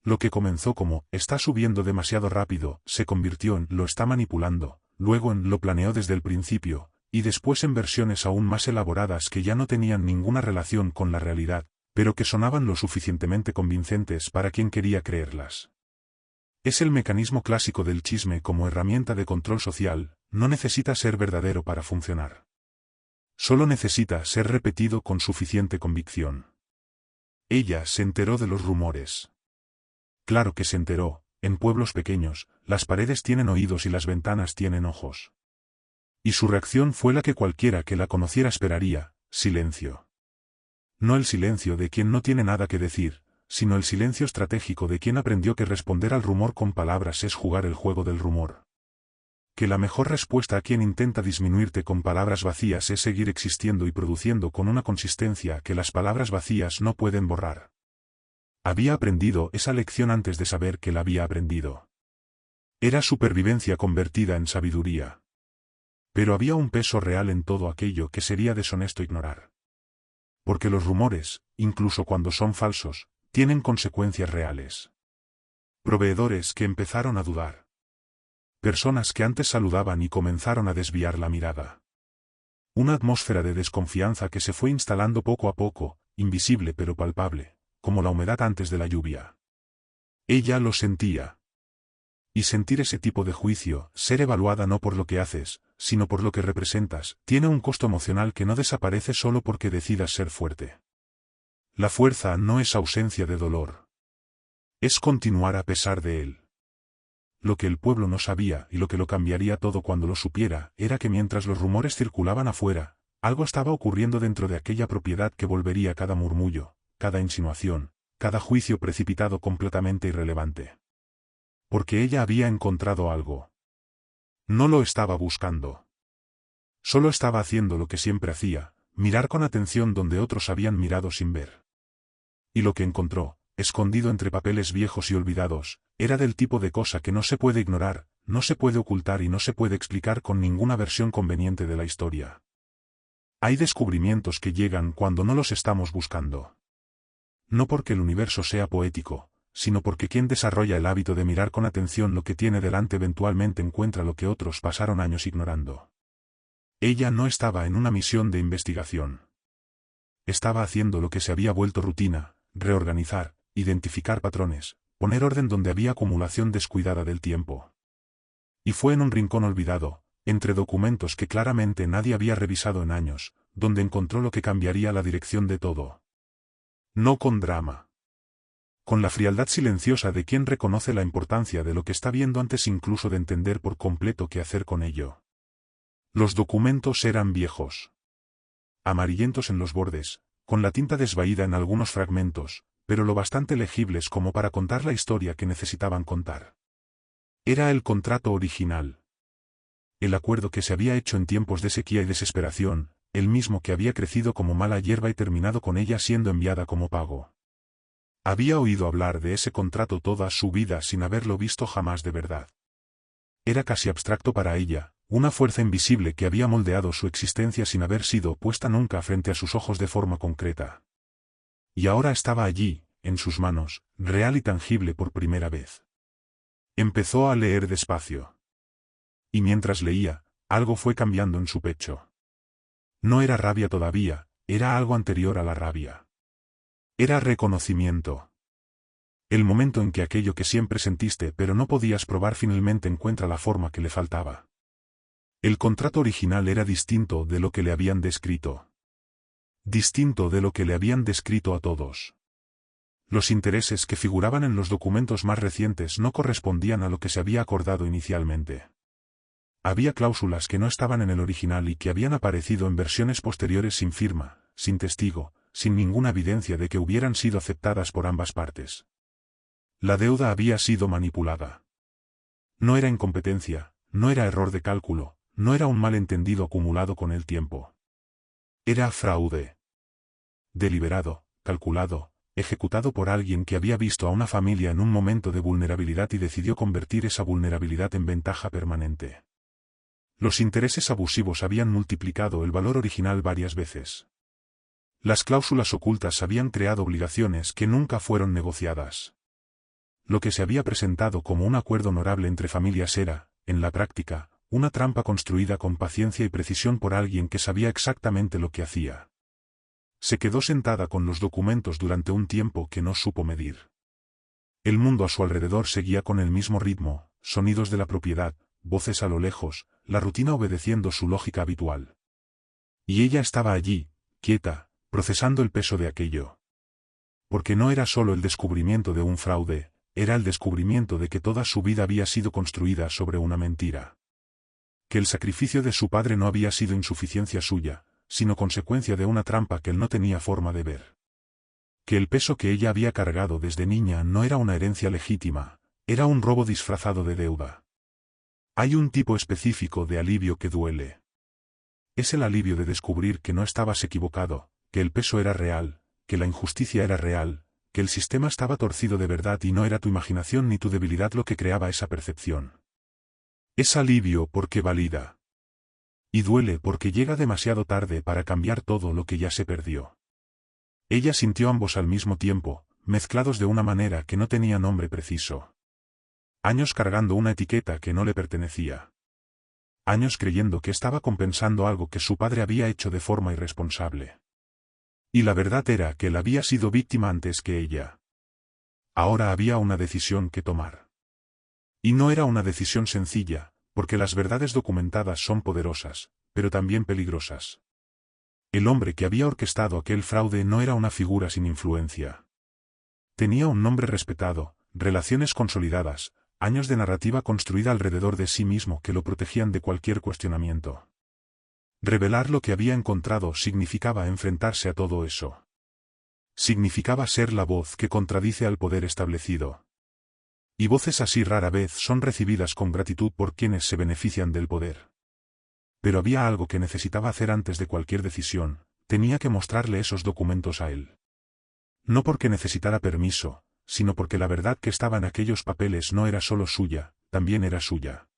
Lo que comenzó como, está subiendo demasiado rápido, se convirtió en, lo está manipulando, luego en, lo planeó desde el principio, y después en versiones aún más elaboradas que ya no tenían ninguna relación con la realidad, pero que sonaban lo suficientemente convincentes para quien quería creerlas. Es el mecanismo clásico del chisme como herramienta de control social, no necesita ser verdadero para funcionar. Solo necesita ser repetido con suficiente convicción. Ella se enteró de los rumores. Claro que se enteró, en pueblos pequeños, las paredes tienen oídos y las ventanas tienen ojos. Y su reacción fue la que cualquiera que la conociera esperaría, silencio. No el silencio de quien no tiene nada que decir, sino el silencio estratégico de quien aprendió que responder al rumor con palabras es jugar el juego del rumor. Que la mejor respuesta a quien intenta disminuirte con palabras vacías es seguir existiendo y produciendo con una consistencia que las palabras vacías no pueden borrar. Había aprendido esa lección antes de saber que la había aprendido. Era supervivencia convertida en sabiduría. Pero había un peso real en todo aquello que sería deshonesto ignorar. Porque los rumores, incluso cuando son falsos, tienen consecuencias reales. Proveedores que empezaron a dudar. Personas que antes saludaban y comenzaron a desviar la mirada. Una atmósfera de desconfianza que se fue instalando poco a poco, invisible pero palpable, como la humedad antes de la lluvia. Ella lo sentía. Y sentir ese tipo de juicio, ser evaluada no por lo que haces, sino por lo que representas, tiene un costo emocional que no desaparece solo porque decidas ser fuerte. La fuerza no es ausencia de dolor. Es continuar a pesar de él. Lo que el pueblo no sabía y lo que lo cambiaría todo cuando lo supiera, era que mientras los rumores circulaban afuera, algo estaba ocurriendo dentro de aquella propiedad que volvería cada murmullo, cada insinuación, cada juicio precipitado completamente irrelevante. Porque ella había encontrado algo. No lo estaba buscando. Solo estaba haciendo lo que siempre hacía, mirar con atención donde otros habían mirado sin ver. Y lo que encontró, escondido entre papeles viejos y olvidados, era del tipo de cosa que no se puede ignorar, no se puede ocultar y no se puede explicar con ninguna versión conveniente de la historia. Hay descubrimientos que llegan cuando no los estamos buscando. No porque el universo sea poético, sino porque quien desarrolla el hábito de mirar con atención lo que tiene delante eventualmente encuentra lo que otros pasaron años ignorando. Ella no estaba en una misión de investigación. Estaba haciendo lo que se había vuelto rutina: reorganizar, identificar patrones, poner orden donde había acumulación descuidada del tiempo. Y fue en un rincón olvidado, entre documentos que claramente nadie había revisado en años, donde encontró lo que cambiaría la dirección de todo. No con drama. Con la frialdad silenciosa de quien reconoce la importancia de lo que está viendo antes incluso de entender por completo qué hacer con ello. Los documentos eran viejos. Amarillentos en los bordes, con la tinta desvaída en algunos fragmentos, pero lo bastante legibles como para contar la historia que necesitaban contar. Era el contrato original. El acuerdo que se había hecho en tiempos de sequía y desesperación, el mismo que había crecido como mala hierba y terminado con ella siendo enviada como pago. Había oído hablar de ese contrato toda su vida sin haberlo visto jamás de verdad. Era casi abstracto para ella, una fuerza invisible que había moldeado su existencia sin haber sido puesta nunca frente a sus ojos de forma concreta. Y ahora estaba allí, en sus manos, real y tangible por primera vez. Empezó a leer despacio. Y mientras leía, algo fue cambiando en su pecho. No era rabia todavía, era algo anterior a la rabia. Era reconocimiento. El momento en que aquello que siempre sentiste pero no podías probar finalmente encuentra la forma que le faltaba. El contrato original era distinto de lo que le habían descrito. Distinto de lo que le habían descrito a todos. Los intereses que figuraban en los documentos más recientes no correspondían a lo que se había acordado inicialmente. Había cláusulas que no estaban en el original y que habían aparecido en versiones posteriores sin firma, sin testigo, sin ninguna evidencia de que hubieran sido aceptadas por ambas partes. La deuda había sido manipulada. No era incompetencia, no era error de cálculo, no era un malentendido acumulado con el tiempo. Era fraude. Deliberado, calculado, ejecutado por alguien que había visto a una familia en un momento de vulnerabilidad y decidió convertir esa vulnerabilidad en ventaja permanente. Los intereses abusivos habían multiplicado el valor original varias veces. Las cláusulas ocultas habían creado obligaciones que nunca fueron negociadas. Lo que se había presentado como un acuerdo honorable entre familias era, en la práctica, una trampa construida con paciencia y precisión por alguien que sabía exactamente lo que hacía. Se quedó sentada con los documentos durante un tiempo que no supo medir. El mundo a su alrededor seguía con el mismo ritmo, sonidos de la propiedad, voces a lo lejos, la rutina obedeciendo su lógica habitual. Y ella estaba allí, quieta, procesando el peso de aquello. Porque no era solo el descubrimiento de un fraude, era el descubrimiento de que toda su vida había sido construida sobre una mentira. Que el sacrificio de su padre no había sido insuficiencia suya, sino consecuencia de una trampa que él no tenía forma de ver. Que el peso que ella había cargado desde niña no era una herencia legítima, era un robo disfrazado de deuda. Hay un tipo específico de alivio que duele. Es el alivio de descubrir que no estabas equivocado, que el peso era real, que la injusticia era real, que el sistema estaba torcido de verdad y no era tu imaginación ni tu debilidad lo que creaba esa percepción. Es alivio porque valida. Y duele porque llega demasiado tarde para cambiar todo lo que ya se perdió. Ella sintió ambos al mismo tiempo, mezclados de una manera que no tenía nombre preciso. Años cargando una etiqueta que no le pertenecía. Años creyendo que estaba compensando algo que su padre había hecho de forma irresponsable. Y la verdad era que él había sido víctima antes que ella. Ahora había una decisión que tomar. Y no era una decisión sencilla, porque las verdades documentadas son poderosas, pero también peligrosas. El hombre que había orquestado aquel fraude no era una figura sin influencia. Tenía un nombre respetado, relaciones consolidadas, años de narrativa construida alrededor de sí mismo que lo protegían de cualquier cuestionamiento. Revelar lo que había encontrado significaba enfrentarse a todo eso. Significaba ser la voz que contradice al poder establecido. Y voces así rara vez son recibidas con gratitud por quienes se benefician del poder. Pero había algo que necesitaba hacer antes de cualquier decisión, tenía que mostrarle esos documentos a él. No porque necesitara permiso, sino porque la verdad que estaba en aquellos papeles no era solo suya, también era suya.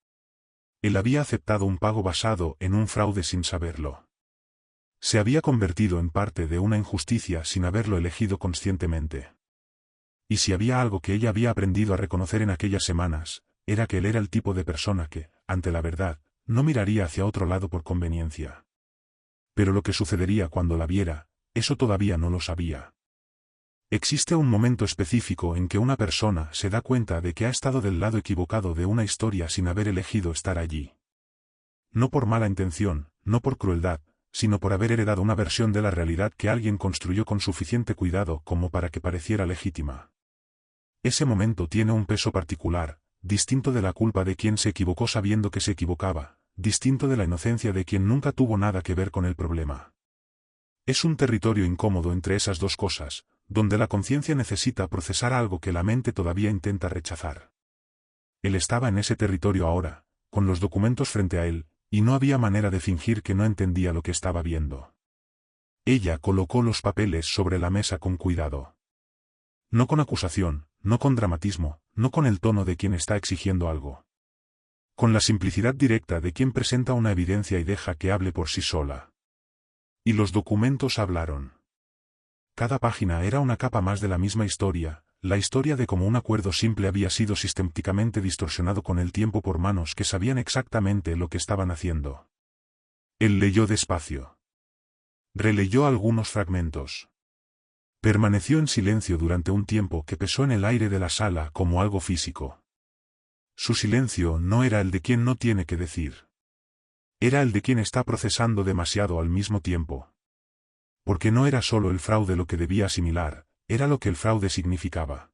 Él había aceptado un pago basado en un fraude sin saberlo. Se había convertido en parte de una injusticia sin haberlo elegido conscientemente. Y si había algo que ella había aprendido a reconocer en aquellas semanas, era que él era el tipo de persona que, ante la verdad, no miraría hacia otro lado por conveniencia. Pero lo que sucedería cuando la viera, eso todavía no lo sabía. Existe un momento específico en que una persona se da cuenta de que ha estado del lado equivocado de una historia sin haber elegido estar allí. No por mala intención, no por crueldad, sino por haber heredado una versión de la realidad que alguien construyó con suficiente cuidado como para que pareciera legítima. Ese momento tiene un peso particular, distinto de la culpa de quien se equivocó sabiendo que se equivocaba, distinto de la inocencia de quien nunca tuvo nada que ver con el problema. Es un territorio incómodo entre esas dos cosas, donde la conciencia necesita procesar algo que la mente todavía intenta rechazar. Él estaba en ese territorio ahora, con los documentos frente a él, y no había manera de fingir que no entendía lo que estaba viendo. Ella colocó los papeles sobre la mesa con cuidado. No con acusación, no con dramatismo, no con el tono de quien está exigiendo algo. Con la simplicidad directa de quien presenta una evidencia y deja que hable por sí sola. Y los documentos hablaron. Cada página era una capa más de la misma historia, la historia de cómo un acuerdo simple había sido sistemáticamente distorsionado con el tiempo por manos que sabían exactamente lo que estaban haciendo. Él leyó despacio. Releyó algunos fragmentos. Permaneció en silencio durante un tiempo que pesó en el aire de la sala como algo físico. Su silencio no era el de quien no tiene que decir. Era el de quien está procesando demasiado al mismo tiempo. Porque no era solo el fraude lo que debía asimilar, era lo que el fraude significaba.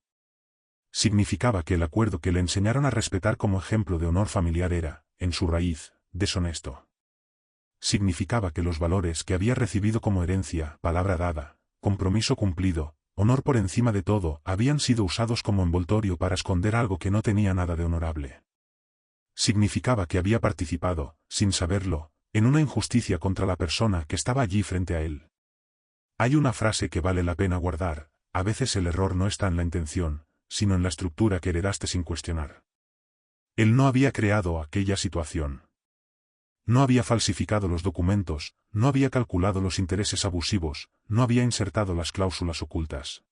Significaba que el acuerdo que le enseñaron a respetar como ejemplo de honor familiar era, en su raíz, deshonesto. Significaba que los valores que había recibido como herencia, palabra dada, compromiso cumplido, honor por encima de todo, habían sido usados como envoltorio para esconder algo que no tenía nada de honorable. Significaba que había participado, sin saberlo, en una injusticia contra la persona que estaba allí frente a él. Hay una frase que vale la pena guardar: a veces el error no está en la intención, sino en la estructura que heredaste sin cuestionar. Él no había creado aquella situación. No había falsificado los documentos, no había calculado los intereses abusivos, no había insertado las cláusulas ocultas.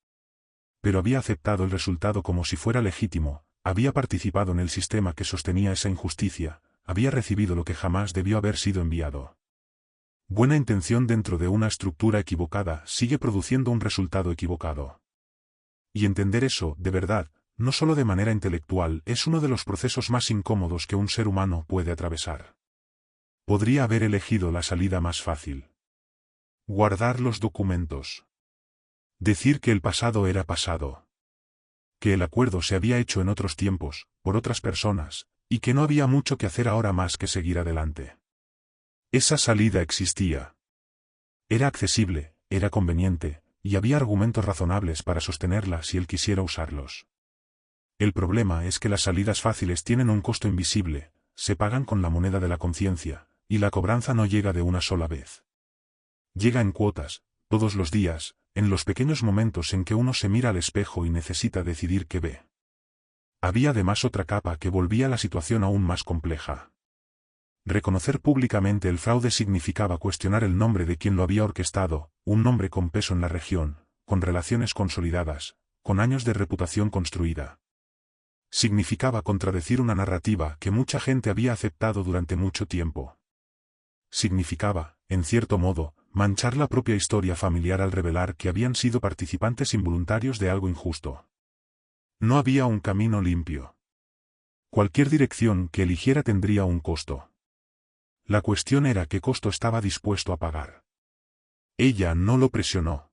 Pero había aceptado el resultado como si fuera legítimo, había participado en el sistema que sostenía esa injusticia, había recibido lo que jamás debió haber sido enviado. Buena intención dentro de una estructura equivocada sigue produciendo un resultado equivocado. Y entender eso, de verdad, no solo de manera intelectual, es uno de los procesos más incómodos que un ser humano puede atravesar. Podría haber elegido la salida más fácil. Guardar los documentos. Decir que el pasado era pasado. Que el acuerdo se había hecho en otros tiempos, por otras personas, y que no había mucho que hacer ahora más que seguir adelante. Esa salida existía. Era accesible, era conveniente, y había argumentos razonables para sostenerla si él quisiera usarlos. El problema es que las salidas fáciles tienen un costo invisible, se pagan con la moneda de la conciencia, y la cobranza no llega de una sola vez. Llega en cuotas, todos los días, en los pequeños momentos en que uno se mira al espejo y necesita decidir qué ve. Había además otra capa que volvía la situación aún más compleja. Reconocer públicamente el fraude significaba cuestionar el nombre de quien lo había orquestado, un nombre con peso en la región, con relaciones consolidadas, con años de reputación construida. Significaba contradecir una narrativa que mucha gente había aceptado durante mucho tiempo. Significaba, en cierto modo, manchar la propia historia familiar al revelar que habían sido participantes involuntarios de algo injusto. No había un camino limpio. Cualquier dirección que eligiera tendría un costo. La cuestión era qué costo estaba dispuesto a pagar. Ella no lo presionó.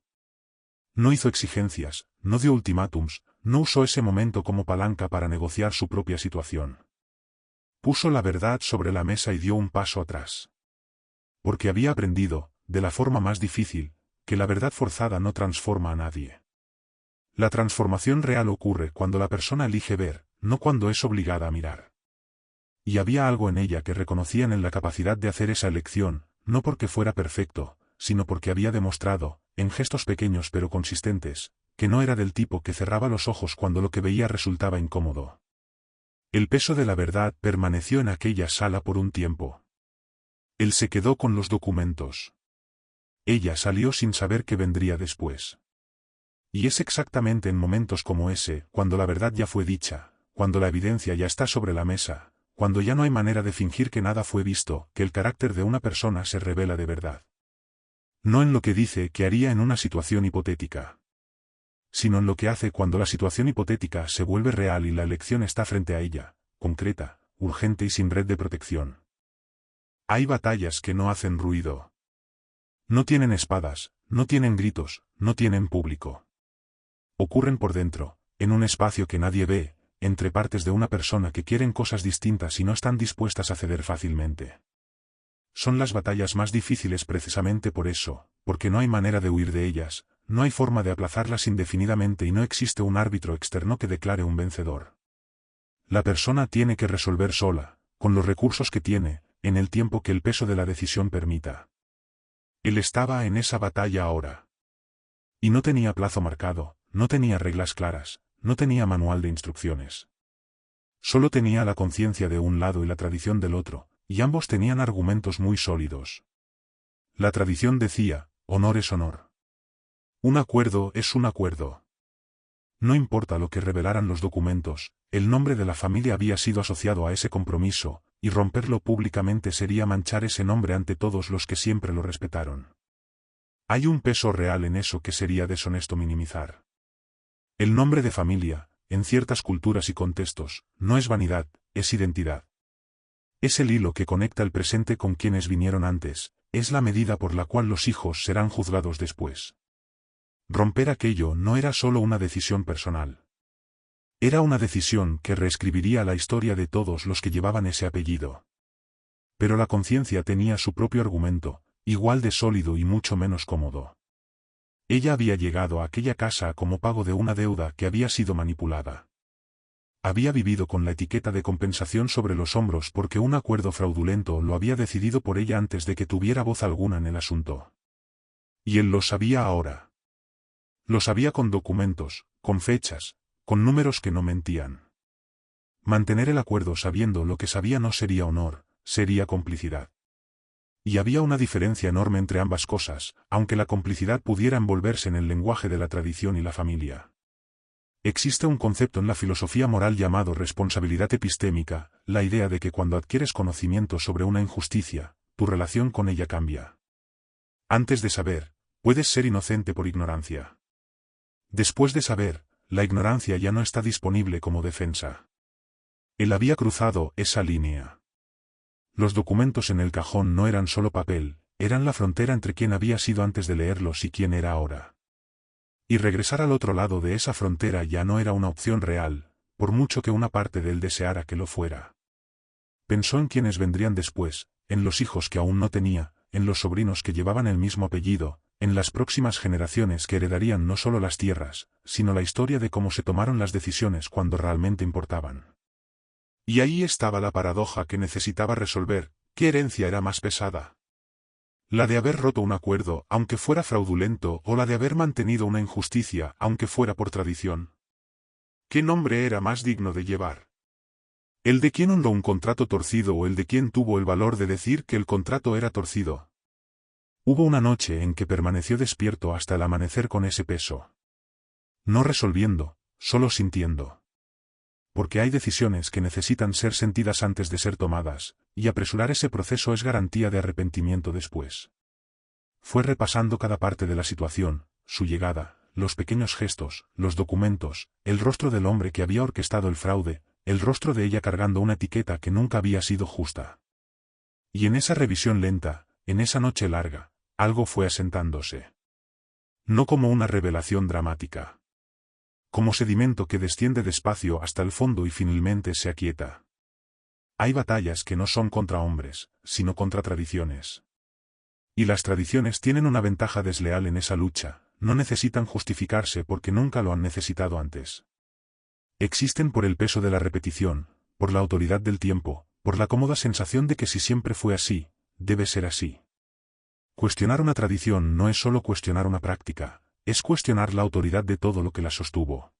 No hizo exigencias, no dio ultimátums, no usó ese momento como palanca para negociar su propia situación. Puso la verdad sobre la mesa y dio un paso atrás. Porque había aprendido, de la forma más difícil, que la verdad forzada no transforma a nadie. La transformación real ocurre cuando la persona elige ver, no cuando es obligada a mirar. Y había algo en ella que reconocían en la capacidad de hacer esa elección, no porque fuera perfecto, sino porque había demostrado, en gestos pequeños pero consistentes, que no era del tipo que cerraba los ojos cuando lo que veía resultaba incómodo. El peso de la verdad permaneció en aquella sala por un tiempo. Él se quedó con los documentos. Ella salió sin saber qué vendría después. Y es exactamente en momentos como ese, cuando la verdad ya fue dicha, cuando la evidencia ya está sobre la mesa, cuando ya no hay manera de fingir que nada fue visto, que el carácter de una persona se revela de verdad. No en lo que dice que haría en una situación hipotética, sino en lo que hace cuando la situación hipotética se vuelve real y la elección está frente a ella, concreta, urgente y sin red de protección. Hay batallas que no hacen ruido. No tienen espadas, no tienen gritos, no tienen público. Ocurren por dentro, en un espacio que nadie ve, entre partes de una persona que quieren cosas distintas y no están dispuestas a ceder fácilmente. Son las batallas más difíciles precisamente por eso, porque no hay manera de huir de ellas, no hay forma de aplazarlas indefinidamente y no existe un árbitro externo que declare un vencedor. La persona tiene que resolver sola, con los recursos que tiene, en el tiempo que el peso de la decisión permita. Él estaba en esa batalla ahora. Y no tenía plazo marcado, no tenía reglas claras, no tenía manual de instrucciones. Solo tenía la conciencia de un lado y la tradición del otro, y ambos tenían argumentos muy sólidos. La tradición decía, honor es honor. Un acuerdo es un acuerdo. No importa lo que revelaran los documentos, el nombre de la familia había sido asociado a ese compromiso, y romperlo públicamente sería manchar ese nombre ante todos los que siempre lo respetaron. Hay un peso real en eso que sería deshonesto minimizar. El nombre de familia, en ciertas culturas y contextos, no es vanidad, es identidad. Es el hilo que conecta el presente con quienes vinieron antes, es la medida por la cual los hijos serán juzgados después. Romper aquello no era solo una decisión personal. Era una decisión que reescribiría la historia de todos los que llevaban ese apellido. Pero la conciencia tenía su propio argumento, igual de sólido y mucho menos cómodo. Ella había llegado a aquella casa como pago de una deuda que había sido manipulada. Había vivido con la etiqueta de compensación sobre los hombros porque un acuerdo fraudulento lo había decidido por ella antes de que tuviera voz alguna en el asunto. Y él lo sabía ahora. Lo sabía con documentos, con fechas, con números que no mentían. Mantener el acuerdo sabiendo lo que sabía no sería honor, sería complicidad. Y había una diferencia enorme entre ambas cosas, aunque la complicidad pudiera envolverse en el lenguaje de la tradición y la familia. Existe un concepto en la filosofía moral llamado responsabilidad epistémica, la idea de que cuando adquieres conocimiento sobre una injusticia, tu relación con ella cambia. Antes de saber, puedes ser inocente por ignorancia. Después de saber, la ignorancia ya no está disponible como defensa. Él había cruzado esa línea. Los documentos en el cajón no eran solo papel, eran la frontera entre quién había sido antes de leerlos y quién era ahora. Y regresar al otro lado de esa frontera ya no era una opción real, por mucho que una parte de él deseara que lo fuera. Pensó en quienes vendrían después, en los hijos que aún no tenía, en los sobrinos que llevaban el mismo apellido, en las próximas generaciones que heredarían no solo las tierras, sino la historia de cómo se tomaron las decisiones cuando realmente importaban. Y ahí estaba la paradoja que necesitaba resolver, ¿qué herencia era más pesada? La de haber roto un acuerdo, aunque fuera fraudulento, o la de haber mantenido una injusticia, aunque fuera por tradición. ¿Qué nombre era más digno de llevar? ¿El de quien honró un contrato torcido o el de quien tuvo el valor de decir que el contrato era torcido? Hubo una noche en que permaneció despierto hasta el amanecer con ese peso. No resolviendo, solo sintiendo. Porque hay decisiones que necesitan ser sentidas antes de ser tomadas, y apresurar ese proceso es garantía de arrepentimiento después. Fue repasando cada parte de la situación, su llegada, los pequeños gestos, los documentos, el rostro del hombre que había orquestado el fraude, el rostro de ella cargando una etiqueta que nunca había sido justa. Y en esa revisión lenta, en esa noche larga, algo fue asentándose. No como una revelación dramática. Como sedimento que desciende despacio hasta el fondo y finalmente se aquieta. Hay batallas que no son contra hombres, sino contra tradiciones. Y las tradiciones tienen una ventaja desleal en esa lucha, no necesitan justificarse porque nunca lo han necesitado antes. Existen por el peso de la repetición, por la autoridad del tiempo, por la cómoda sensación de que si siempre fue así, debe ser así. Cuestionar una tradición no es solo cuestionar una práctica, es cuestionar la autoridad de todo lo que la sostuvo.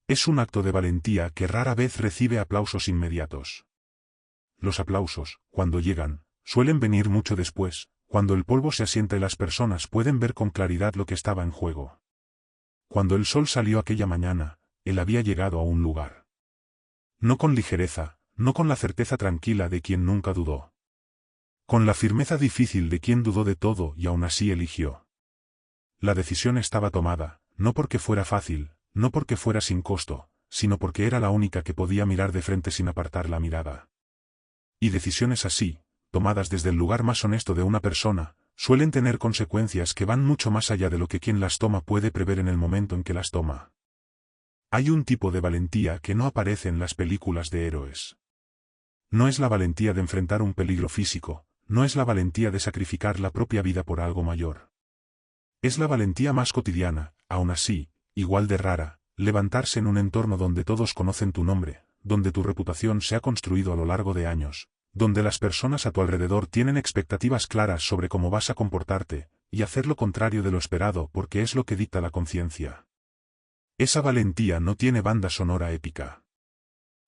Es un acto de valentía que rara vez recibe aplausos inmediatos. Los aplausos, cuando llegan, suelen venir mucho después, cuando el polvo se asienta y las personas pueden ver con claridad lo que estaba en juego. cuando el sol salió aquella mañana, él había llegado a un lugar. No con ligereza, no con la certeza tranquila de quien nunca dudó. Con la firmeza difícil de quien dudó de todo y aún así eligió. La decisión estaba tomada, no porque fuera fácil, no porque fuera sin costo, sino porque era la única que podía mirar de frente sin apartar la mirada. Y decisiones así, tomadas desde el lugar más honesto de una persona, suelen tener consecuencias que van mucho más allá de lo que quien las toma puede prever en el momento en que las toma. Hay un tipo de valentía que no aparece en las películas de héroes. No es la valentía de enfrentar un peligro físico, no es la valentía de sacrificar la propia vida por algo mayor. Es la valentía más cotidiana, aún así, igual de rara, levantarse en un entorno donde todos conocen tu nombre, donde tu reputación se ha construido a lo largo de años, donde las personas a tu alrededor tienen expectativas claras sobre cómo vas a comportarte, y hacer lo contrario de lo esperado porque es lo que dicta la conciencia. Esa valentía no tiene banda sonora épica.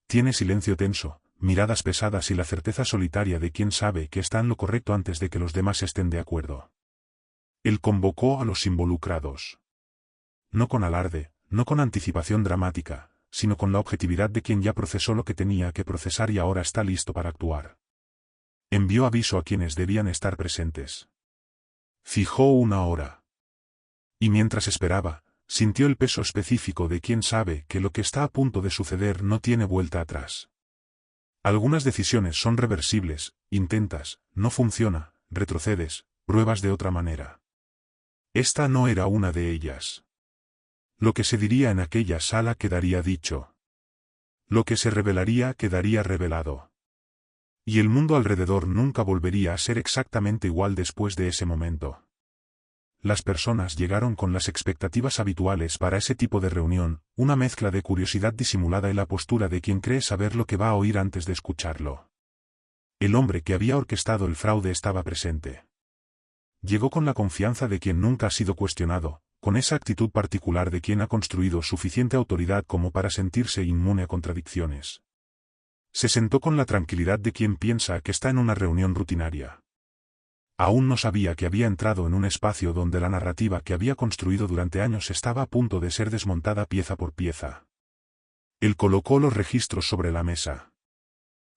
Tiene silencio tenso, miradas pesadas y la certeza solitaria de quien sabe que está en lo correcto antes de que los demás estén de acuerdo. Él convocó a los involucrados. No con alarde, no con anticipación dramática, sino con la objetividad de quien ya procesó lo que tenía que procesar y ahora está listo para actuar. Envió aviso a quienes debían estar presentes. Fijó una hora. Y mientras esperaba, sintió el peso específico de quien sabe que lo que está a punto de suceder no tiene vuelta atrás. Algunas decisiones son reversibles, intentas, no funciona, retrocedes, pruebas de otra manera. Esta no era una de ellas. Lo que se diría en aquella sala quedaría dicho. Lo que se revelaría quedaría revelado. Y el mundo alrededor nunca volvería a ser exactamente igual después de ese momento. Las personas llegaron con las expectativas habituales para ese tipo de reunión, una mezcla de curiosidad disimulada y la postura de quien cree saber lo que va a oír antes de escucharlo. El hombre que había orquestado el fraude estaba presente. Llegó con la confianza de quien nunca ha sido cuestionado, con esa actitud particular de quien ha construido suficiente autoridad como para sentirse inmune a contradicciones. Se sentó con la tranquilidad de quien piensa que está en una reunión rutinaria. Aún no sabía que había entrado en un espacio donde la narrativa que había construido durante años estaba a punto de ser desmontada pieza por pieza. Él colocó los registros sobre la mesa.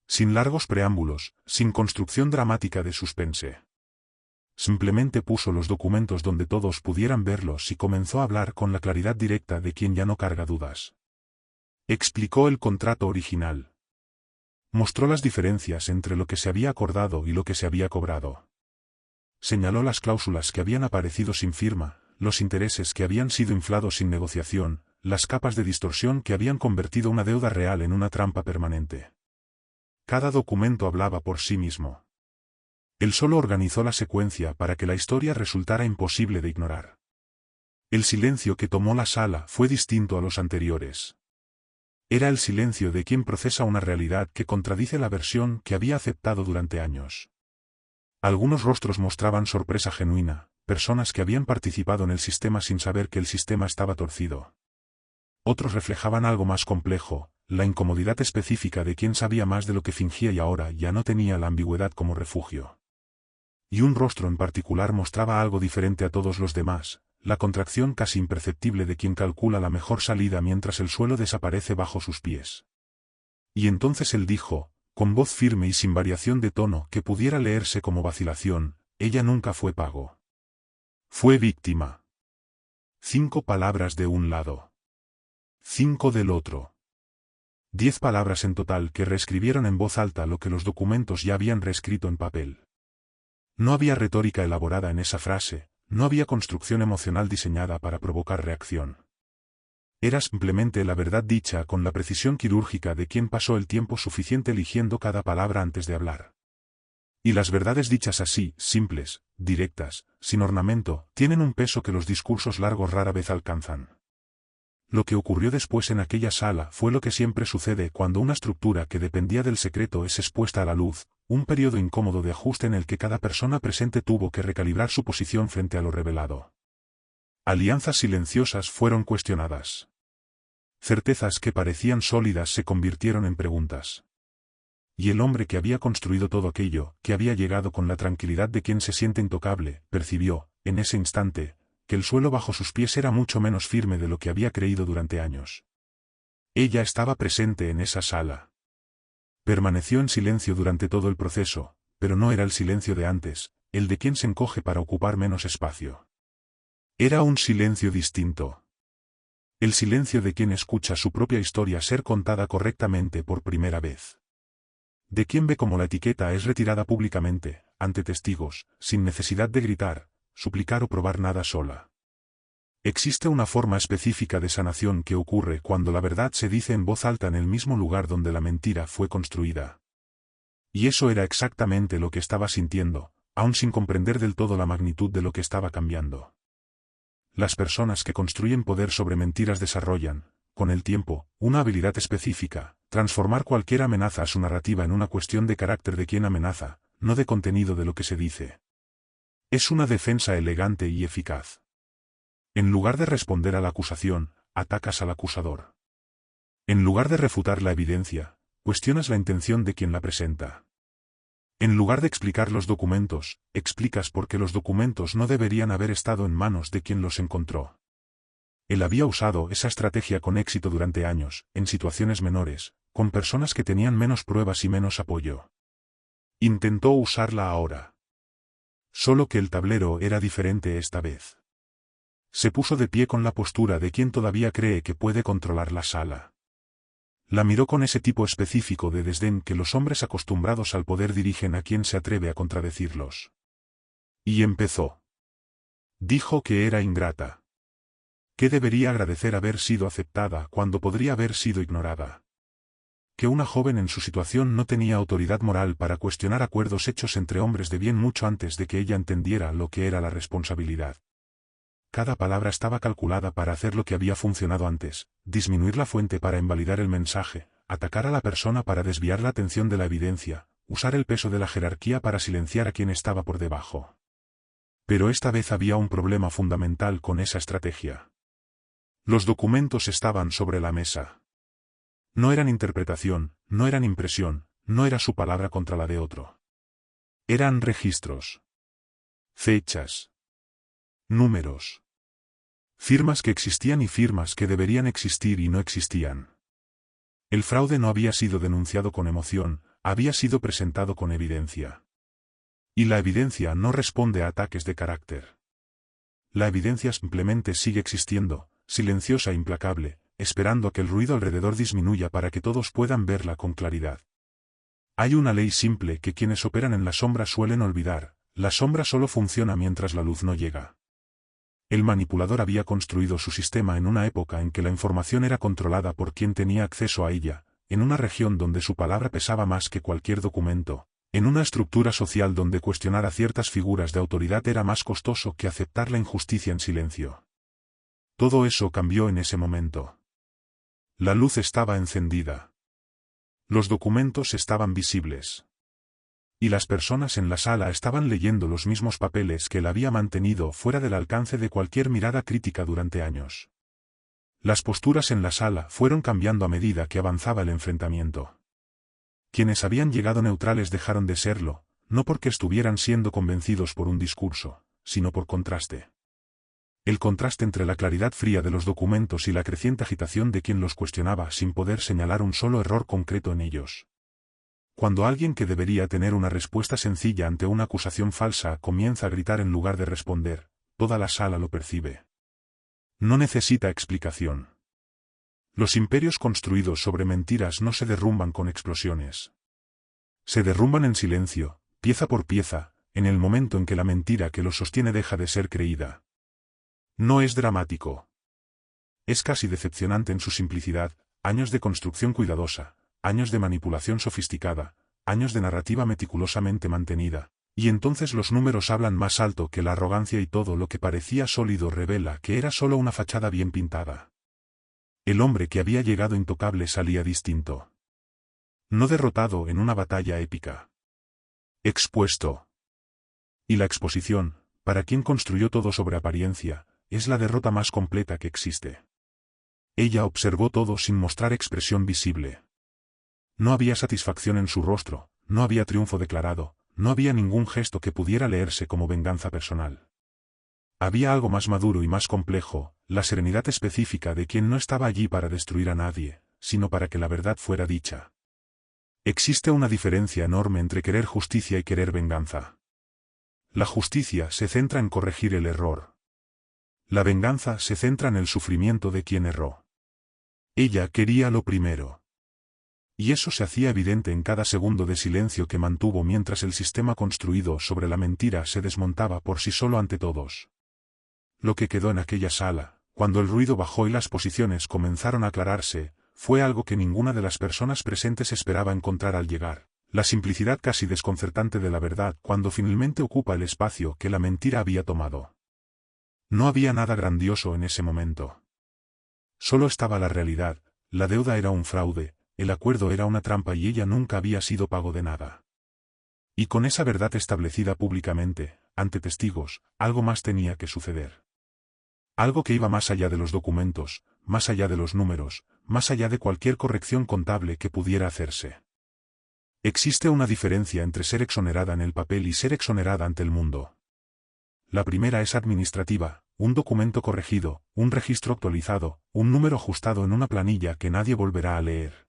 Sin largos preámbulos, sin construcción dramática de suspense. Simplemente puso los documentos donde todos pudieran verlos y comenzó a hablar con la claridad directa de quien ya no carga dudas. Explicó el contrato original. Mostró las diferencias entre lo que se había acordado y lo que se había cobrado. Señaló las cláusulas que habían aparecido sin firma, los intereses que habían sido inflados sin negociación, las capas de distorsión que habían convertido una deuda real en una trampa permanente. Cada documento hablaba por sí mismo. Él solo organizó la secuencia para que la historia resultara imposible de ignorar. El silencio que tomó la sala fue distinto a los anteriores. Era el silencio de quien procesa una realidad que contradice la versión que había aceptado durante años. Algunos rostros mostraban sorpresa genuina, personas que habían participado en el sistema sin saber que el sistema estaba torcido. Otros reflejaban algo más complejo, la incomodidad específica de quien sabía más de lo que fingía y ahora ya no tenía la ambigüedad como refugio. Y un rostro en particular mostraba algo diferente a todos los demás, la contracción casi imperceptible de quien calcula la mejor salida mientras el suelo desaparece bajo sus pies. Y entonces él dijo, con voz firme y sin variación de tono que pudiera leerse como vacilación, ella nunca fue pago. Fue víctima. 5 palabras de un lado. 5 del otro. 10 palabras en total que reescribieron en voz alta lo que los documentos ya habían reescrito en papel. No había retórica elaborada en esa frase, no había construcción emocional diseñada para provocar reacción. Era simplemente la verdad dicha con la precisión quirúrgica de quien pasó el tiempo suficiente eligiendo cada palabra antes de hablar. Y las verdades dichas así, simples, directas, sin ornamento, tienen un peso que los discursos largos rara vez alcanzan. Lo que ocurrió después en aquella sala fue lo que siempre sucede cuando una estructura que dependía del secreto es expuesta a la luz, un periodo incómodo de ajuste en el que cada persona presente tuvo que recalibrar su posición frente a lo revelado. Alianzas silenciosas fueron cuestionadas. Certezas que parecían sólidas se convirtieron en preguntas. Y el hombre que había construido todo aquello, que había llegado con la tranquilidad de quien se siente intocable, percibió, en ese instante, que el suelo bajo sus pies era mucho menos firme de lo que había creído durante años. Ella estaba presente en esa sala. Permaneció en silencio durante todo el proceso, pero no era el silencio de antes, el de quien se encoge para ocupar menos espacio. Era un silencio distinto. El silencio de quien escucha su propia historia ser contada correctamente por primera vez. De quien ve cómo la etiqueta es retirada públicamente, ante testigos, sin necesidad de gritar, suplicar o probar nada sola. Existe una forma específica de sanación que ocurre cuando la verdad se dice en voz alta en el mismo lugar donde la mentira fue construida. Y eso era exactamente lo que estaba sintiendo, aún sin comprender del todo la magnitud de lo que estaba cambiando. Las personas que construyen poder sobre mentiras desarrollan, con el tiempo, una habilidad específica: transformar cualquier amenaza a su narrativa en una cuestión de carácter de quien amenaza, no de contenido de lo que se dice. Es una defensa elegante y eficaz. En lugar de responder a la acusación, atacas al acusador. En lugar de refutar la evidencia, cuestionas la intención de quien la presenta. En lugar de explicar los documentos, explicas por qué los documentos no deberían haber estado en manos de quien los encontró. Él había usado esa estrategia con éxito durante años, en situaciones menores, con personas que tenían menos pruebas y menos apoyo. Intentó usarla ahora. Solo que el tablero era diferente esta vez. Se puso de pie con la postura de quien todavía cree que puede controlar la sala. La miró con ese tipo específico de desdén que los hombres acostumbrados al poder dirigen a quien se atreve a contradecirlos. Y empezó. Dijo que era ingrata. Que debería agradecer haber sido aceptada cuando podría haber sido ignorada. Que una joven en su situación no tenía autoridad moral para cuestionar acuerdos hechos entre hombres de bien mucho antes de que ella entendiera lo que era la responsabilidad. Cada palabra estaba calculada para hacer lo que había funcionado antes: disminuir la fuente para invalidar el mensaje, atacar a la persona para desviar la atención de la evidencia, usar el peso de la jerarquía para silenciar a quien estaba por debajo. Pero esta vez había un problema fundamental con esa estrategia. Los documentos estaban sobre la mesa. No eran interpretación, no eran impresión, no era su palabra contra la de otro. Eran registros. Fechas. Números. Firmas que existían y firmas que deberían existir y no existían. El fraude no había sido denunciado con emoción, había sido presentado con evidencia. Y la evidencia no responde a ataques de carácter. La evidencia simplemente sigue existiendo, silenciosa e implacable, esperando a que el ruido alrededor disminuya para que todos puedan verla con claridad. Hay una ley simple que quienes operan en la sombra suelen olvidar: la sombra solo funciona mientras la luz no llega. El manipulador había construido su sistema en una época en que la información era controlada por quien tenía acceso a ella, en una región donde su palabra pesaba más que cualquier documento, en una estructura social donde cuestionar a ciertas figuras de autoridad era más costoso que aceptar la injusticia en silencio. Todo eso cambió en ese momento. La luz estaba encendida. Los documentos estaban visibles. Y las personas en la sala estaban leyendo los mismos papeles que él había mantenido fuera del alcance de cualquier mirada crítica durante años. Las posturas en la sala fueron cambiando a medida que avanzaba el enfrentamiento. Quienes habían llegado neutrales dejaron de serlo, no porque estuvieran siendo convencidos por un discurso, sino por contraste. El contraste entre la claridad fría de los documentos y la creciente agitación de quien los cuestionaba sin poder señalar un solo error concreto en ellos. Cuando alguien que debería tener una respuesta sencilla ante una acusación falsa comienza a gritar en lugar de responder, toda la sala lo percibe. No necesita explicación. Los imperios construidos sobre mentiras no se derrumban con explosiones. Se derrumban en silencio, pieza por pieza, en el momento en que la mentira que los sostiene deja de ser creída. No es dramático. Es casi decepcionante en su simplicidad: años de construcción cuidadosa, años de manipulación sofisticada, años de narrativa meticulosamente mantenida, y entonces los números hablan más alto que la arrogancia y todo lo que parecía sólido revela que era solo una fachada bien pintada. El hombre que había llegado intocable salía distinto. No derrotado en una batalla épica. Expuesto. Y la exposición, para quien construyó todo sobre apariencia, es la derrota más completa que existe. Ella observó todo sin mostrar expresión visible. No había satisfacción en su rostro, no había triunfo declarado, no había ningún gesto que pudiera leerse como venganza personal. Había algo más maduro y más complejo, la serenidad específica de quien no estaba allí para destruir a nadie, sino para que la verdad fuera dicha. Existe una diferencia enorme entre querer justicia y querer venganza. La justicia se centra en corregir el error. La venganza se centra en el sufrimiento de quien erró. Ella quería lo primero. Y eso se hacía evidente en cada segundo de silencio que mantuvo mientras el sistema construido sobre la mentira se desmontaba por sí solo ante todos. Lo que quedó en aquella sala, cuando el ruido bajó y las posiciones comenzaron a aclararse, fue algo que ninguna de las personas presentes esperaba encontrar al llegar, la simplicidad casi desconcertante de la verdad cuando finalmente ocupa el espacio que la mentira había tomado. No había nada grandioso en ese momento. Solo estaba la realidad, la deuda era un fraude, el acuerdo era una trampa y ella nunca había sido pago de nada. Y con esa verdad establecida públicamente, ante testigos, algo más tenía que suceder. Algo que iba más allá de los documentos, más allá de los números, más allá de cualquier corrección contable que pudiera hacerse. Existe una diferencia entre ser exonerada en el papel y ser exonerada ante el mundo. La primera es administrativa, un documento corregido, un registro actualizado, un número ajustado en una planilla que nadie volverá a leer.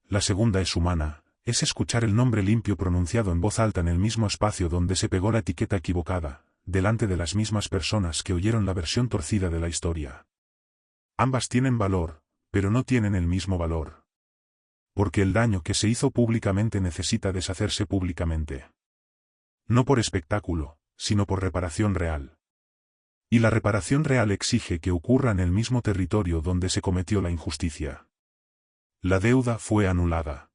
La segunda es humana, es escuchar el nombre limpio pronunciado en voz alta en el mismo espacio donde se pegó la etiqueta equivocada, delante de las mismas personas que oyeron la versión torcida de la historia. Ambas tienen valor, pero no tienen el mismo valor. Porque el daño que se hizo públicamente necesita deshacerse públicamente. No por espectáculo, sino por reparación real. Y la reparación real exige que ocurra en el mismo territorio donde se cometió la injusticia. La deuda fue anulada.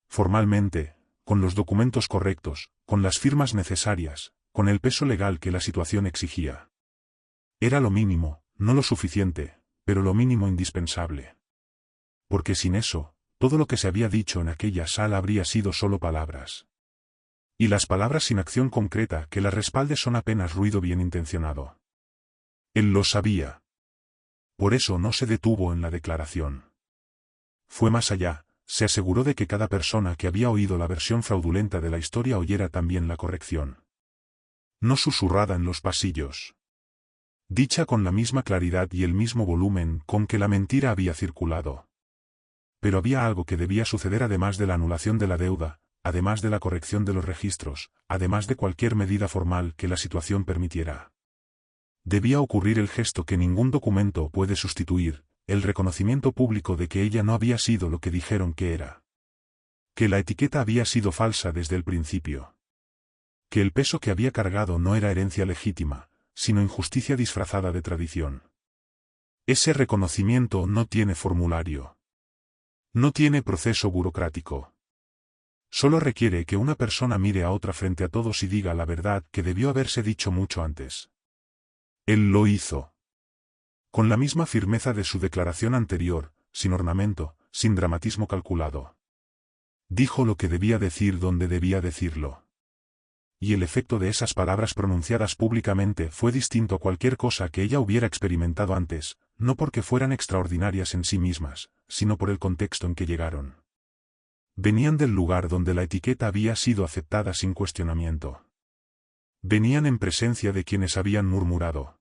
Formalmente, con los documentos correctos, con las firmas necesarias, con el peso legal que la situación exigía. Era lo mínimo, no lo suficiente, pero lo mínimo indispensable. Porque sin eso, todo lo que se había dicho en aquella sala habría sido solo palabras. Y las palabras sin acción concreta que las respalde son apenas ruido bien intencionado. Él lo sabía. Por eso no se detuvo en la declaración. Fue más allá, se aseguró de que cada persona que había oído la versión fraudulenta de la historia oyera también la corrección. No susurrada en los pasillos. Dicha con la misma claridad y el mismo volumen con que la mentira había circulado. Pero había algo que debía suceder además de la anulación de la deuda, además de la corrección de los registros, además de cualquier medida formal que la situación permitiera. Debía ocurrir el gesto que ningún documento puede sustituir, el reconocimiento público de que ella no había sido lo que dijeron que era. Que la etiqueta había sido falsa desde el principio. Que el peso que había cargado no era herencia legítima, sino injusticia disfrazada de tradición. Ese reconocimiento no tiene formulario. No tiene proceso burocrático. Solo requiere que una persona mire a otra frente a todos y diga la verdad que debió haberse dicho mucho antes. Él lo hizo. Con la misma firmeza de su declaración anterior, sin ornamento, sin dramatismo calculado. Dijo lo que debía decir donde debía decirlo. Y el efecto de esas palabras pronunciadas públicamente fue distinto a cualquier cosa que ella hubiera experimentado antes, no porque fueran extraordinarias en sí mismas, sino por el contexto en que llegaron. Venían del lugar donde la etiqueta había sido aceptada sin cuestionamiento. Venían en presencia de quienes habían murmurado.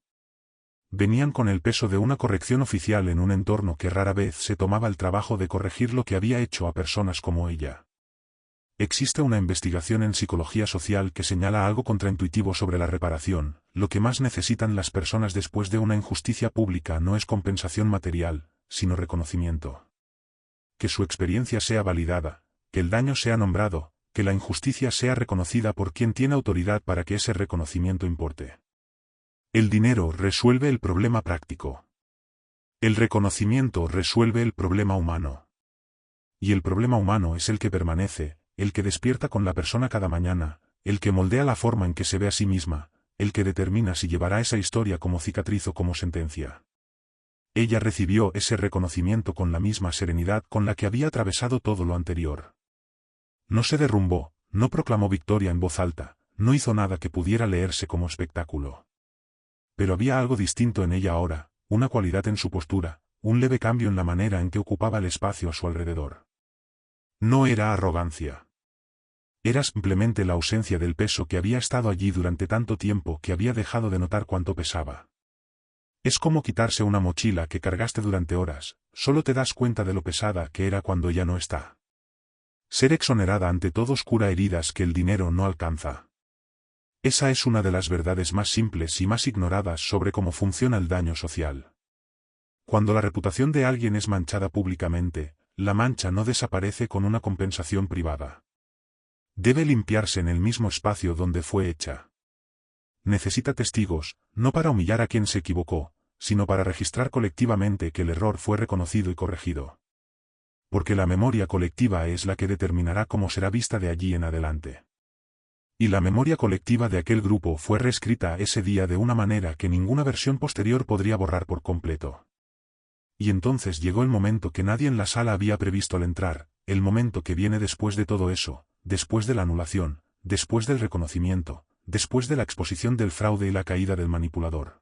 Venían con el peso de una corrección oficial en un entorno que rara vez se tomaba el trabajo de corregir lo que había hecho a personas como ella. Existe una investigación en psicología social que señala algo contraintuitivo sobre la reparación. Lo que más necesitan las personas después de una injusticia pública no es compensación material, sino reconocimiento. Que su experiencia sea validada, que el daño sea nombrado, que la injusticia sea reconocida por quien tiene autoridad para que ese reconocimiento importe. El dinero resuelve el problema práctico. El reconocimiento resuelve el problema humano. Y el problema humano es el que permanece, el que despierta con la persona cada mañana, el que moldea la forma en que se ve a sí misma, el que determina si llevará esa historia como cicatriz o como sentencia. Ella recibió ese reconocimiento con la misma serenidad con la que había atravesado todo lo anterior. No se derrumbó, no proclamó victoria en voz alta, no hizo nada que pudiera leerse como espectáculo. Pero había algo distinto en ella ahora, una cualidad en su postura, un leve cambio en la manera en que ocupaba el espacio a su alrededor. No era arrogancia. Era simplemente la ausencia del peso que había estado allí durante tanto tiempo que había dejado de notar cuánto pesaba. Es como quitarse una mochila que cargaste durante horas, solo te das cuenta de lo pesada que era cuando ya no está. Ser exonerada ante todos cura heridas que el dinero no alcanza. Esa es una de las verdades más simples y más ignoradas sobre cómo funciona el daño social. Cuando la reputación de alguien es manchada públicamente, la mancha no desaparece con una compensación privada. Debe limpiarse en el mismo espacio donde fue hecha. Necesita testigos, no para humillar a quien se equivocó, sino para registrar colectivamente que el error fue reconocido y corregido. Porque la memoria colectiva es la que determinará cómo será vista de allí en adelante. Y la memoria colectiva de aquel grupo fue reescrita ese día de una manera que ninguna versión posterior podría borrar por completo. Y entonces llegó el momento que nadie en la sala había previsto al entrar, el momento que viene después de todo eso, después de la anulación, después del reconocimiento, después de la exposición del fraude y la caída del manipulador.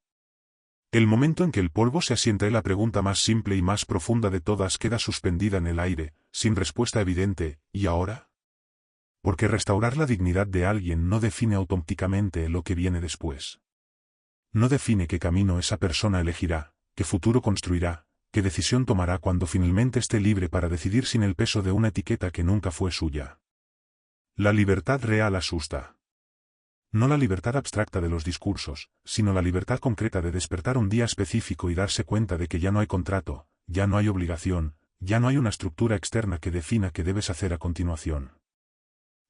El momento en que el polvo se asienta y la pregunta más simple y más profunda de todas queda suspendida en el aire, sin respuesta evidente, ¿y ahora? Porque restaurar la dignidad de alguien no define auténticamente lo que viene después. No define qué camino esa persona elegirá, qué futuro construirá, qué decisión tomará cuando finalmente esté libre para decidir sin el peso de una etiqueta que nunca fue suya. La libertad real asusta. No la libertad abstracta de los discursos, sino la libertad concreta de despertar un día específico y darse cuenta de que ya no hay contrato, ya no hay obligación, ya no hay una estructura externa que defina qué debes hacer a continuación.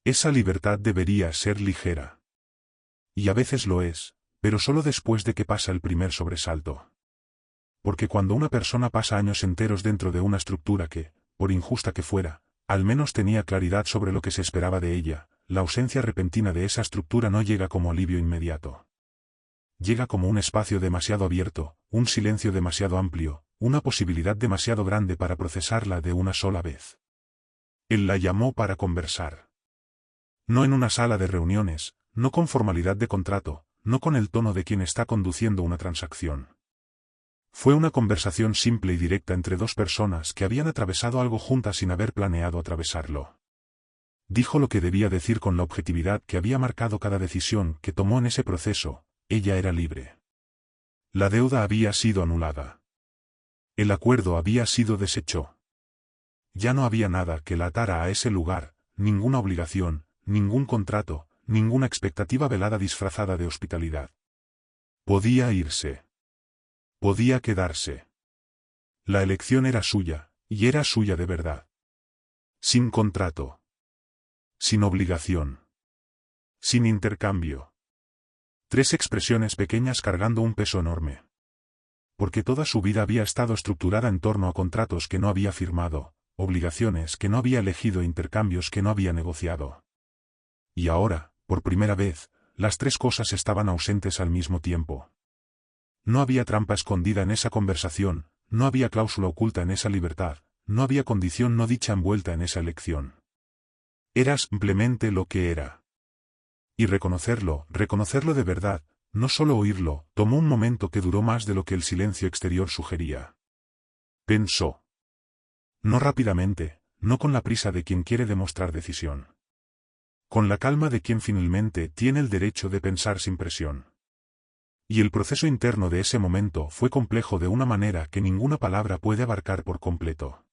Esa libertad debería ser ligera. Y a veces lo es, pero solo después de que pasa el primer sobresalto. Porque cuando una persona pasa años enteros dentro de una estructura que, por injusta que fuera, al menos tenía claridad sobre lo que se esperaba de ella, la ausencia repentina de esa estructura no llega como alivio inmediato. Llega como un espacio demasiado abierto, un silencio demasiado amplio, una posibilidad demasiado grande para procesarla de una sola vez. Él la llamó para conversar. No en una sala de reuniones, no con formalidad de contrato, no con el tono de quien está conduciendo una transacción. Fue una conversación simple y directa entre dos personas que habían atravesado algo juntas sin haber planeado atravesarlo. Dijo lo que debía decir con la objetividad que había marcado cada decisión que tomó en ese proceso, ella era libre. La deuda había sido anulada. El acuerdo había sido deshecho. Ya no había nada que la atara a ese lugar, ninguna obligación, ningún contrato, ninguna expectativa velada disfrazada de hospitalidad. Podía irse. Podía quedarse. La elección era suya, y era suya de verdad. Sin contrato. Sin obligación. Sin intercambio. 3 expresiones pequeñas cargando un peso enorme. Porque toda su vida había estado estructurada en torno a contratos que no había firmado, obligaciones que no había elegido e intercambios que no había negociado. Y ahora, por primera vez, las 3 cosas estaban ausentes al mismo tiempo. No había trampa escondida en esa conversación, no había cláusula oculta en esa libertad, no había condición no dicha envuelta en esa elección. Era simplemente lo que era. Y reconocerlo de verdad, no solo oírlo, tomó un momento que duró más de lo que el silencio exterior sugería. Pensó. No rápidamente, no con la prisa de quien quiere demostrar decisión. Con la calma de quien finalmente tiene el derecho de pensar sin presión. Y el proceso interno de ese momento fue complejo de una manera que ninguna palabra puede abarcar por completo.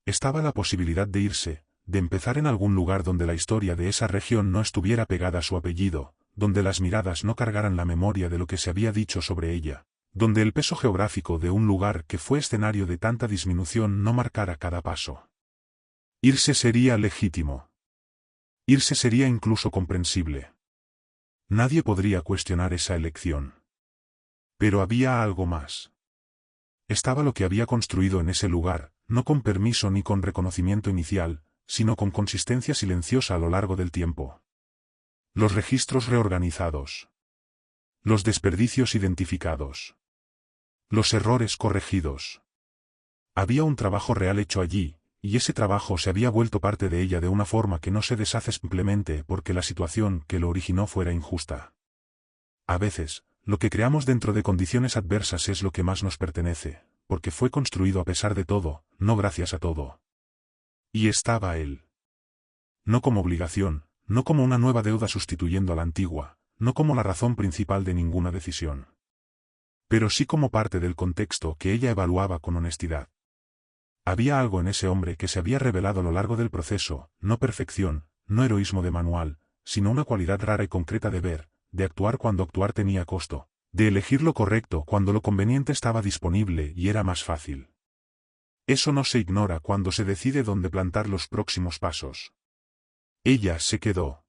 Estaba la posibilidad de irse, de empezar en algún lugar donde la historia de esa región no estuviera pegada a su apellido, donde las miradas no cargaran la memoria de lo que se había dicho sobre ella, donde el peso geográfico de un lugar que fue escenario de tanta disminución no marcara cada paso. Irse sería legítimo. Irse sería incluso comprensible. Nadie podría cuestionar esa elección. Pero había algo más. Estaba lo que había construido en ese lugar, no con permiso ni con reconocimiento inicial, sino con consistencia silenciosa a lo largo del tiempo. Los registros reorganizados. Los desperdicios identificados. Los errores corregidos. Había un trabajo real hecho allí, y ese trabajo se había vuelto parte de ella de una forma que no se deshace simplemente porque la situación que lo originó fuera injusta. A veces, lo que creamos dentro de condiciones adversas es lo que más nos pertenece, porque fue construido a pesar de todo, no gracias a todo. Y estaba él. No como obligación, no como una nueva deuda sustituyendo a la antigua, no como la razón principal de ninguna decisión. Pero sí como parte del contexto que ella evaluaba con honestidad. Había algo en ese hombre que se había revelado a lo largo del proceso, no perfección, no heroísmo de manual, sino una cualidad rara y concreta de ver, de actuar cuando actuar tenía costo, de elegir lo correcto cuando lo conveniente estaba disponible y era más fácil. Eso no se ignora cuando se decide dónde plantar los próximos pasos. Ella se quedó.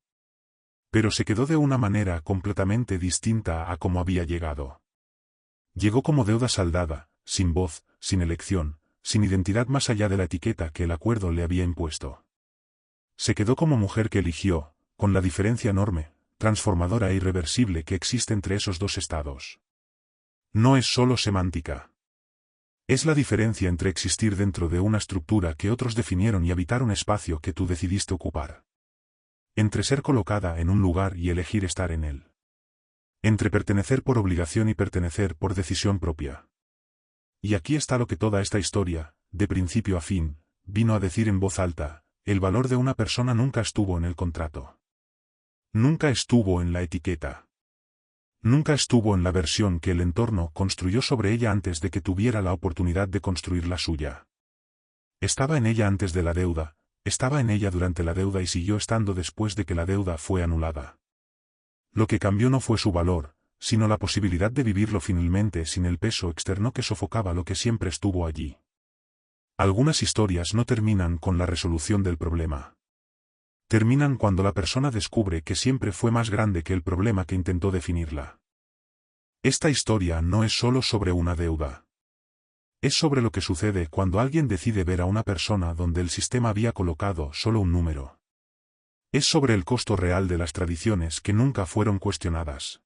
Pero se quedó de una manera completamente distinta a como había llegado. Llegó como deuda saldada, sin voz, sin elección, sin identidad más allá de la etiqueta que el acuerdo le había impuesto. Se quedó como mujer que eligió, con la diferencia enorme, transformadora e irreversible que existe entre esos dos estados. No es solo semántica. Es la diferencia entre existir dentro de una estructura que otros definieron y habitar un espacio que tú decidiste ocupar. Entre ser colocada en un lugar y elegir estar en él. Entre pertenecer por obligación y pertenecer por decisión propia. Y aquí está lo que toda esta historia, de principio a fin, vino a decir en voz alta: el valor de una persona nunca estuvo en el contrato. Nunca estuvo en la etiqueta. Nunca estuvo en la versión que el entorno construyó sobre ella antes de que tuviera la oportunidad de construir la suya. Estaba en ella antes de la deuda, estaba en ella durante la deuda y siguió estando después de que la deuda fue anulada. Lo que cambió no fue su valor, sino la posibilidad de vivirlo finalmente sin el peso externo que sofocaba lo que siempre estuvo allí. Algunas historias no terminan con la resolución del problema. Terminan cuando la persona descubre que siempre fue más grande que el problema que intentó definirla. Esta historia no es solo sobre una deuda. Es sobre lo que sucede cuando alguien decide ver a una persona donde el sistema había colocado solo un número. Es sobre el costo real de las tradiciones que nunca fueron cuestionadas.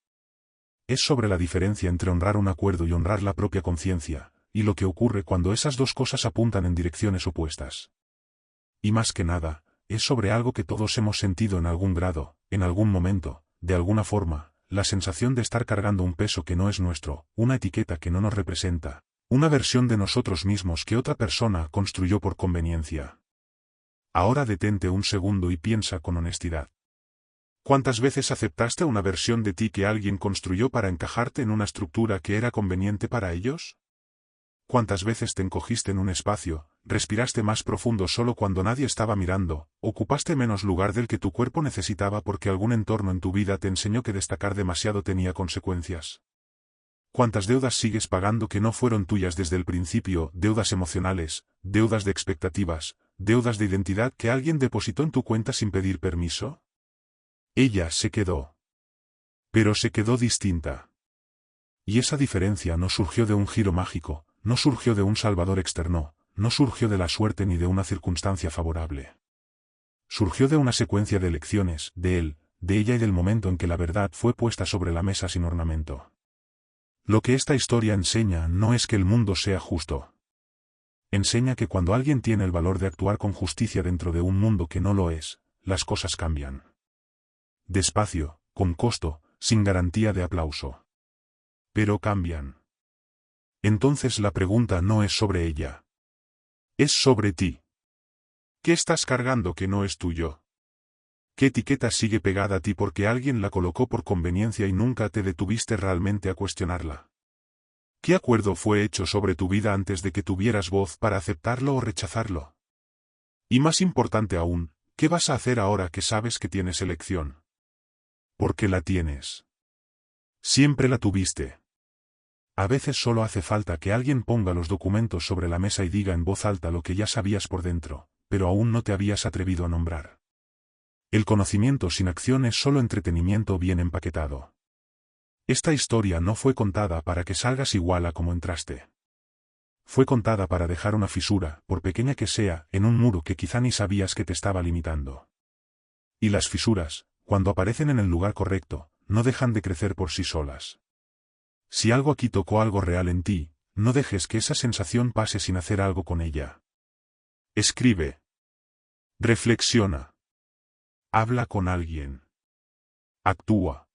Es sobre la diferencia entre honrar un acuerdo y honrar la propia conciencia, y lo que ocurre cuando esas dos cosas apuntan en direcciones opuestas. Y más que nada, es sobre algo que todos hemos sentido en algún grado, en algún momento, de alguna forma, la sensación de estar cargando un peso que no es nuestro, una etiqueta que no nos representa, una versión de nosotros mismos que otra persona construyó por conveniencia. Ahora detente un segundo y piensa con honestidad. ¿Cuántas veces aceptaste una versión de ti que alguien construyó para encajarte en una estructura que era conveniente para ellos? ¿Cuántas veces te encogiste en un espacio, respiraste más profundo solo cuando nadie estaba mirando, ocupaste menos lugar del que tu cuerpo necesitaba porque algún entorno en tu vida te enseñó que destacar demasiado tenía consecuencias? ¿Cuántas deudas sigues pagando que no fueron tuyas desde el principio, deudas emocionales, deudas de expectativas, deudas de identidad que alguien depositó en tu cuenta sin pedir permiso? Ella se quedó. Pero se quedó distinta. Y esa diferencia no surgió de un giro mágico, no surgió de un salvador externo, no surgió de la suerte ni de una circunstancia favorable. Surgió de una secuencia de elecciones, de él, de ella y del momento en que la verdad fue puesta sobre la mesa sin ornamento. Lo que esta historia enseña no es que el mundo sea justo. Enseña que cuando alguien tiene el valor de actuar con justicia dentro de un mundo que no lo es, las cosas cambian. Despacio, con costo, sin garantía de aplauso. Pero cambian. Entonces la pregunta no es sobre ella. Es sobre ti. ¿Qué estás cargando que no es tuyo? ¿Qué etiqueta sigue pegada a ti porque alguien la colocó por conveniencia y nunca te detuviste realmente a cuestionarla? ¿Qué acuerdo fue hecho sobre tu vida antes de que tuvieras voz para aceptarlo o rechazarlo? Y más importante aún, ¿qué vas a hacer ahora que sabes que tienes elección? Porque la tienes. Siempre la tuviste. A veces solo hace falta que alguien ponga los documentos sobre la mesa y diga en voz alta lo que ya sabías por dentro, pero aún no te habías atrevido a nombrar. El conocimiento sin acción es solo entretenimiento bien empaquetado. Esta historia no fue contada para que salgas igual a como entraste. Fue contada para dejar una fisura, por pequeña que sea, en un muro que quizá ni sabías que te estaba limitando. Y las fisuras, cuando aparecen en el lugar correcto, no dejan de crecer por sí solas. Si algo aquí tocó algo real en ti, no dejes que esa sensación pase sin hacer algo con ella. Escribe. Reflexiona. Habla con alguien. Actúa.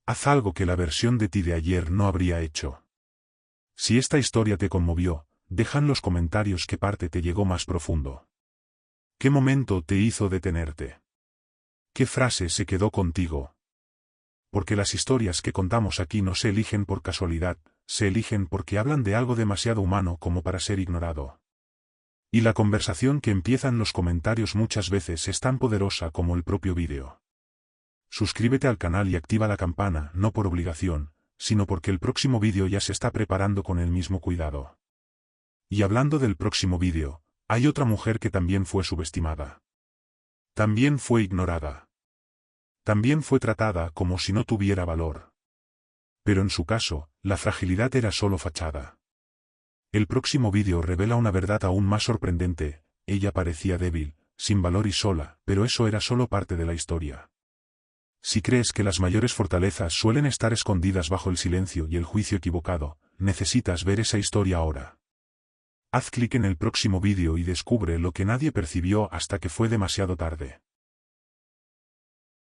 Haz algo que la versión de ti de ayer no habría hecho. Si esta historia te conmovió, deja en los comentarios qué parte te llegó más profundo. ¿Qué momento te hizo detenerte? ¿Qué frase se quedó contigo? Porque las historias que contamos aquí no se eligen por casualidad, se eligen porque hablan de algo demasiado humano como para ser ignorado. Y la conversación que empieza en los comentarios muchas veces es tan poderosa como el propio vídeo. Suscríbete al canal y activa la campana, no por obligación, sino porque el próximo vídeo ya se está preparando con el mismo cuidado. Y hablando del próximo vídeo, hay otra mujer que también fue subestimada. También fue ignorada. También fue tratada como si no tuviera valor. Pero en su caso, la fragilidad era solo fachada. El próximo vídeo revela una verdad aún más sorprendente: ella parecía débil, sin valor y sola, pero eso era solo parte de la historia. Si crees que las mayores fortalezas suelen estar escondidas bajo el silencio y el juicio equivocado, necesitas ver esa historia ahora. Haz clic en el próximo vídeo y descubre lo que nadie percibió hasta que fue demasiado tarde.